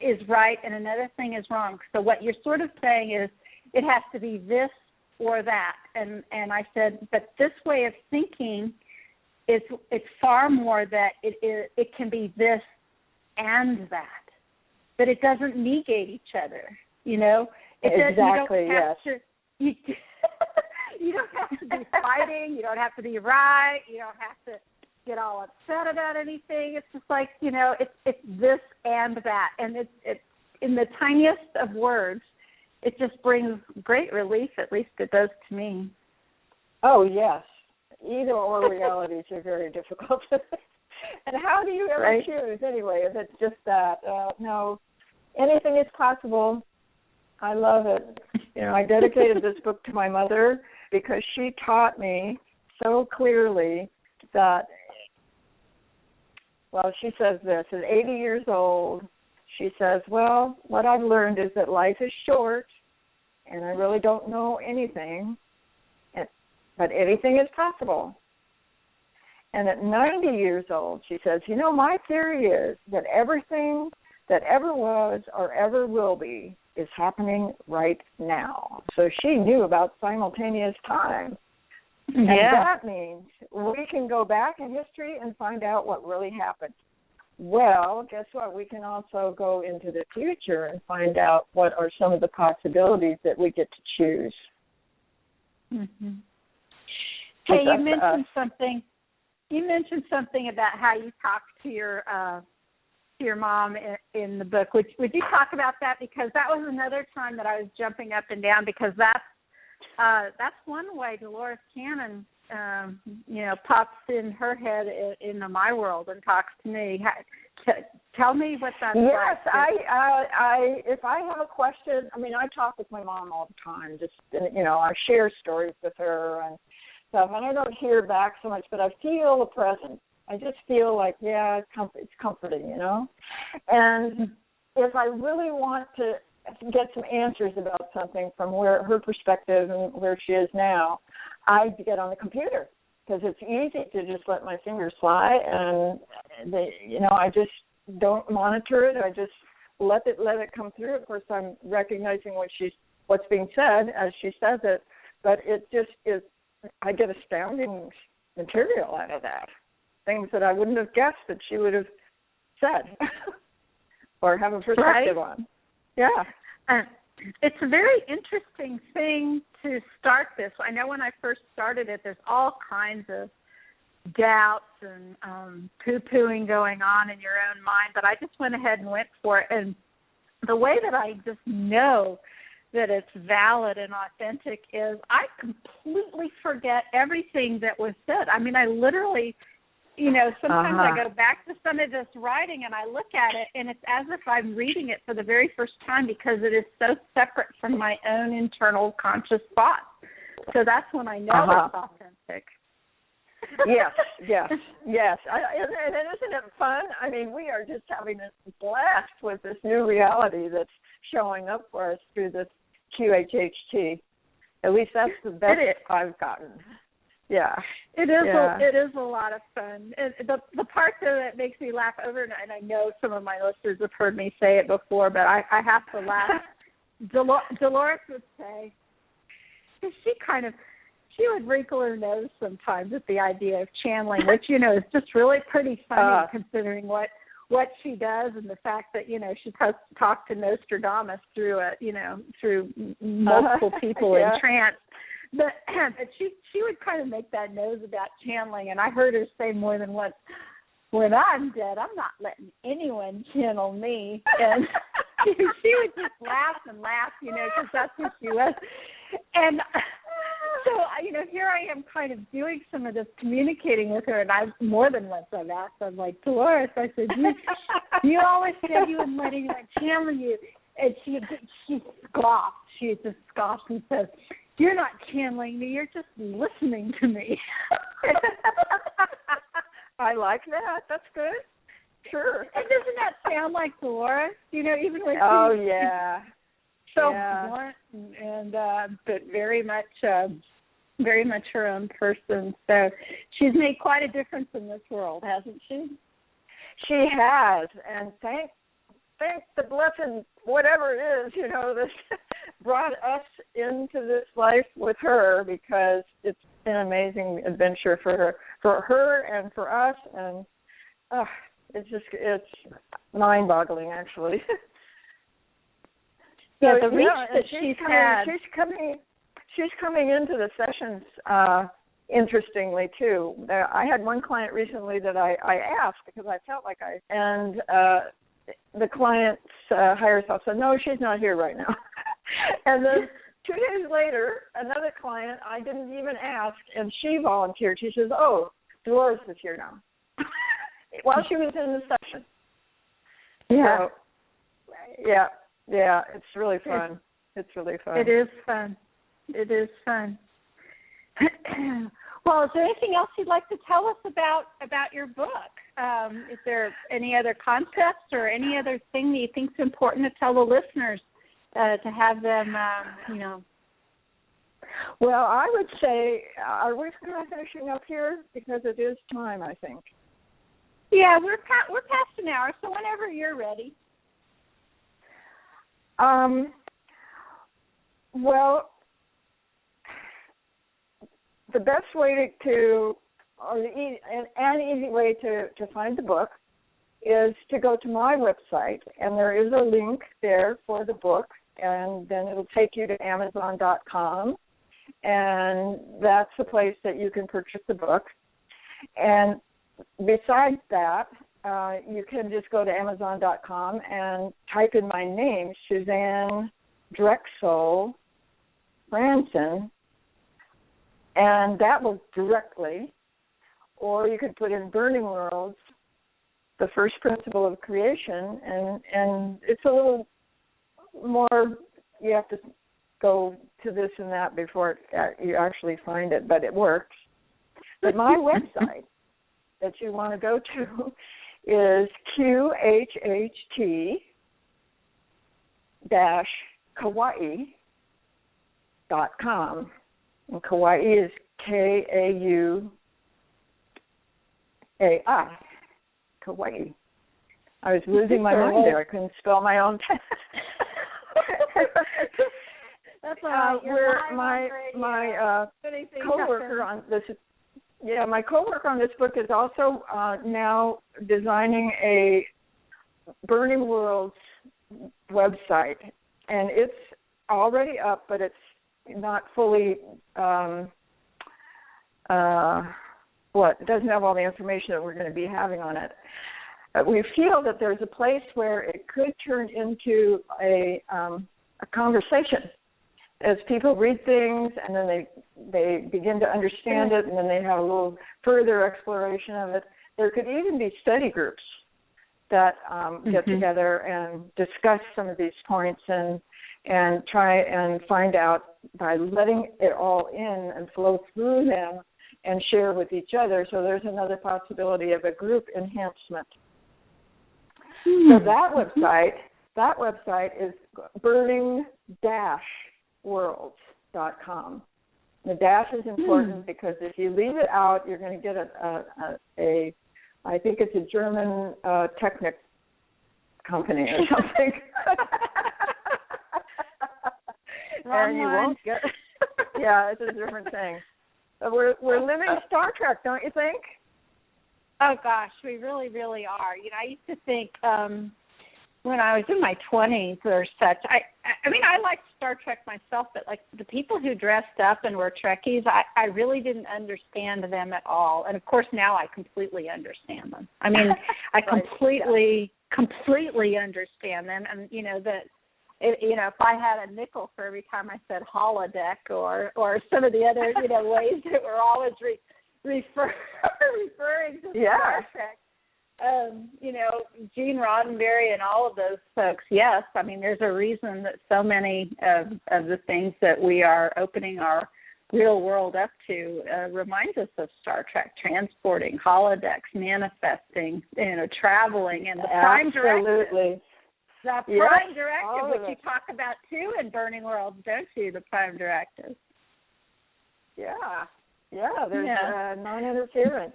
is right and another thing is wrong. So what you're sort of saying is it has to be this or that. And I said, but this way of thinking it's far more that it can be this and that. But it doesn't negate each other, Exactly, yes. You don't have to be fighting. You don't have to be right. You don't have to get all upset about anything. It's just like, it's this and that. And it's in the tiniest of words, it just brings great relief, at least it does to me. Oh, yes. Either or realities are very difficult. And how do you ever choose anyway if it's just that? No, anything is possible. I love it. I dedicated this book to my mother because she taught me so clearly that, well, she says this, at 80 years old, she says, well, what I've learned is that life is short and I really don't know anything, but anything is possible. And at 90 years old, she says, my theory is that everything that ever was or ever will be is happening right now. So she knew about simultaneous time. And that means we can go back in history and find out what really happened. Well, guess what? We can also go into the future and find out what are some of the possibilities that we get to choose. Mm-hmm. Hey, you mentioned something. You mentioned something about how you talk to your mom in the book. Would you talk about that? Because that was another time that I was jumping up and down, because that's one way Dolores Cannon, pops in her head into my world and talks to me. Tell me what that's like. Yes, I if I have a question, I talk with my mom all the time. Just I share stories with her and stuff, and I don't hear back so much, but I feel the presence. I just feel like, it's comforting, And if I really want to get some answers about something from her perspective and where she is now, I get on the computer because it's easy to just let my fingers fly, and I just don't monitor it. I just let it come through. Of course, I'm recognizing what's being said as she says it, but it just is. I get astounding material out of that. Things that I wouldn't have guessed that she would have said or have a perspective on. Yeah. It's a very interesting thing to start this. I know when I first started it, there's all kinds of doubts and poo-pooing going on in your own mind, but I just went ahead and went for it. And the way that I just know that it's valid and authentic is I completely forget everything that was said. I literally, sometimes I go back to some of this writing and I look at it and it's as if I'm reading it for the very first time because it is so separate from my own internal conscious thoughts. So that's when I know it's authentic. Yes. And isn't it fun? We are just having a blast with this new reality that's showing up for us through this QHHT. At least that's the best I've gotten. Yeah. It is a lot of fun. And the part that makes me laugh over, and I know some of my listeners have heard me say it before, but I have to laugh. Dolores would say, she would wrinkle her nose sometimes at the idea of channeling, which, is just really pretty funny considering what she does and the fact that, she talked to Nostradamus through multiple people in trance. But she would kind of make that nose about channeling, and I heard her say more than once, when I'm dead, I'm not letting anyone channel me. And she would just laugh and laugh, because that's what she was. And so, here I am kind of doing some of this communicating with her, and more than once I've asked, I'm like, Dolores, I said, you always said you wouldn't let anyone channel you. And she scoffed. She just scoffed and says, you're not channeling me, you're just listening to me. I like that. That's good. Sure. And doesn't that sound like Dolores? Even when yeah. so blunt and but very much her own person. So she's made quite a difference in this world, hasn't she? She has, and thank the blessed whatever it is, this brought us into this life with her, because it's an amazing adventure for her and for us, and it's mind-boggling, actually. Yeah, the reach that she's coming into the sessions, interestingly too. I had one client recently that I asked, because I felt like and the client's higher self said, no, she's not here right now. And then 2 days later, another client, I didn't even ask, and she volunteered. She says, oh, Dolores is here now, while she was in the session. Yeah. So, yeah, it's really fun. It's really fun. It is fun. It is fun. Well, is there anything else you'd like to tell us about your book? Is there any other concepts or any other thing that you think is important to tell the listeners to have them, Well, I would say, are we finishing up here? Because it is time, I think. Yeah, we're past an hour, so whenever you're ready. Well, the best way an easy way to find the book is to go to my website, and there is a link there for the book, and then it'll take you to Amazon.com, and that's the place that you can purchase the book. And besides that, you can just go to Amazon.com and type in my name, Suzanne Drexel Franzen, and that will directly, or you could put in Burning Worlds, the first principle of creation, and it's a little more, you have to go to this and that before you actually find it, but it works. But my website that you want to go to is QHHT-Kauai.com. And Kauai is Kauai. Kauai. I was losing my mind there. I couldn't spell my own text. That's all right. Where my coworker on this, my coworker on this book is also now designing a Burning Worlds website, and it's already up, but it's not fully. It doesn't have all the information that we're going to be having on it. We feel that there's a place where it could turn into a conversation as people read things, and then they begin to understand it, and then they have a little further exploration of it. There could even be study groups that get together and discuss some of these points and try and find out by letting it all in and flow through them and share with each other. So there's another possibility of a group enhancement. So that website is burning-worlds.com. The dash is important because if you leave it out, you're going to get I think it's a German Technic company or something. And you won't get. Yeah, it's a different thing. But we're living Star Trek, don't you think? Oh gosh, we really, really are. I used to think when I was in my 20s or such. I mean, I liked Star Trek myself, but like the people who dressed up and were Trekkies, I really didn't understand them at all. And of course, now I completely understand them. I mean, I completely understand them, and if I had a nickel for every time I said holodeck or some of the other, ways that we're always referring to Star Trek, Gene Roddenberry and all of those folks, yes. I mean, there's a reason that so many of the things that we are opening our real world up to reminds us of Star Trek, transporting, holodecks, manifesting, traveling, and the prime directive. Absolutely. The prime directive, which you talk about too in Burning Worlds, don't you? The prime directive. Yeah. There's non-interference.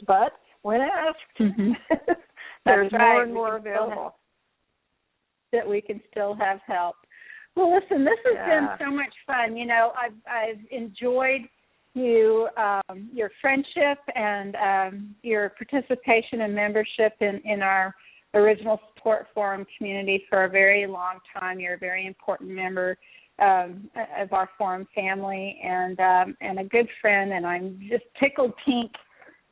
But when asked, there's more and more available. That we can still have help. Well, listen, this has been so much fun. You know, I've enjoyed your friendship and your participation and membership in our original support forum community for a very long time. You're a very important member of our forum family and a good friend. And I'm just tickled pink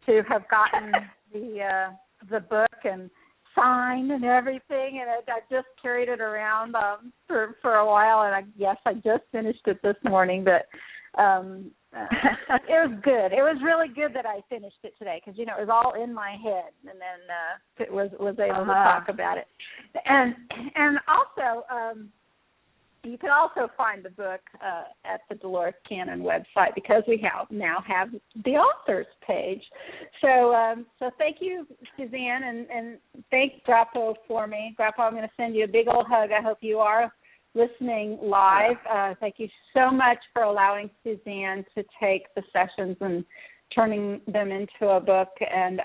to have gotten the book and signed and everything, and I just carried it around for a while, and I just finished it this morning, but it was good. It was really good that I finished it today because, you know, it was all in my head, and then it was able to talk about it. And also, you can also find the book at the Dolores Cannon website because we now have the authors page. So thank you, Suzanne, and thank Grappo for me. Grappo, I'm going to send you a big old hug. I hope you are listening live. Thank you so much for allowing Suzanne to take the sessions and turning them into a book and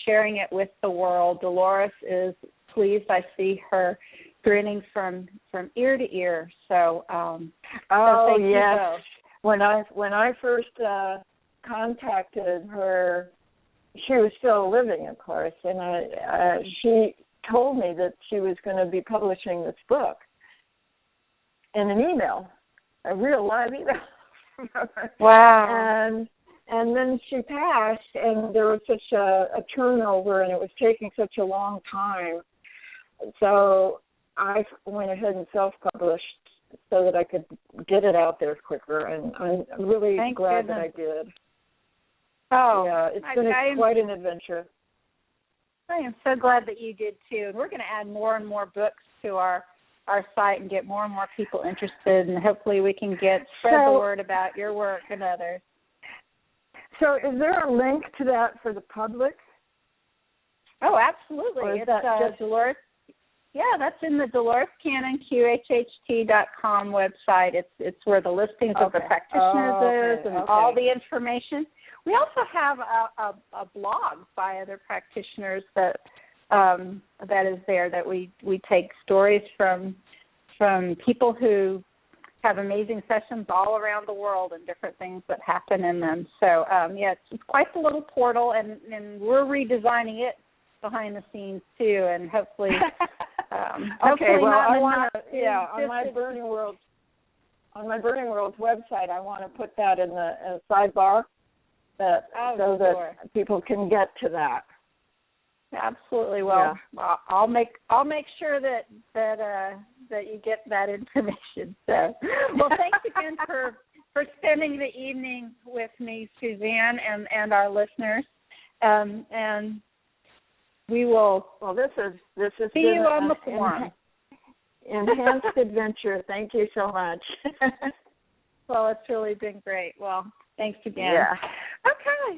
sharing it with the world. Dolores is pleased. I see her grinning from ear to ear. So, thank you both. When I first contacted her, she was still living, of course, and she told me that she was going to be publishing this book in an email, a real live email. Wow. And then she passed, and there was such a turnover, and it was taking such a long time. So I went ahead and self-published so that I could get it out there quicker, and I'm really glad that I did. Oh, yeah, it's been quite an adventure. I am so glad that you did too. And we're going to add more and more books to our site and get more and more people interested, and hopefully we can spread the word about your work and others. So is there a link to that for the public? Oh, absolutely. It's Dolores. Yeah, that's in the DoloresCannonQHHT.com website. It's where the listings of the practitioners is and all the information. We also have a blog by other practitioners that is there that we take stories from people who have amazing sessions all around the world and different things that happen in them. So, it's quite the little portal, and we're redesigning it behind the scenes too, and hopefully on my Burning Worlds website, I want to put that in the sidebar that people can get to that. Absolutely. Well, I'll make sure that you get that information. So, well, thanks again for spending the evening with me, Suzanne, and our listeners. And we will. Well, this is see you on the forum. Enhanced adventure. Thank you so much. Well, it's really been great. Well, thanks again. Yeah.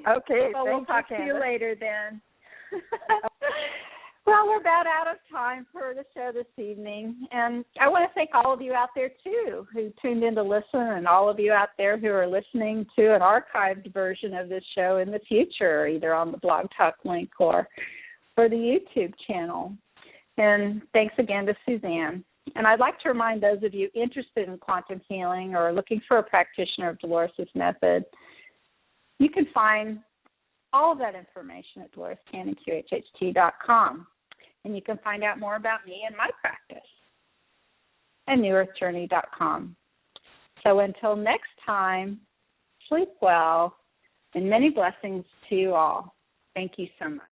Okay. Well, we'll talk to you later then. Well, we're about out of time for the show this evening, and I want to thank all of you out there too who tuned in to listen, and all of you out there who are listening to an archived version of this show in the future, either on the Blog Talk link or the YouTube channel. And thanks again to Suzanne. And I'd like to remind those of you interested in quantum healing or looking for a practitioner of Dolores' method, you can find all of that information at DoloresCannonQHHT.com. And you can find out more about me and my practice at NewEarthJourney.com. So until next time, sleep well, and many blessings to you all. Thank you so much.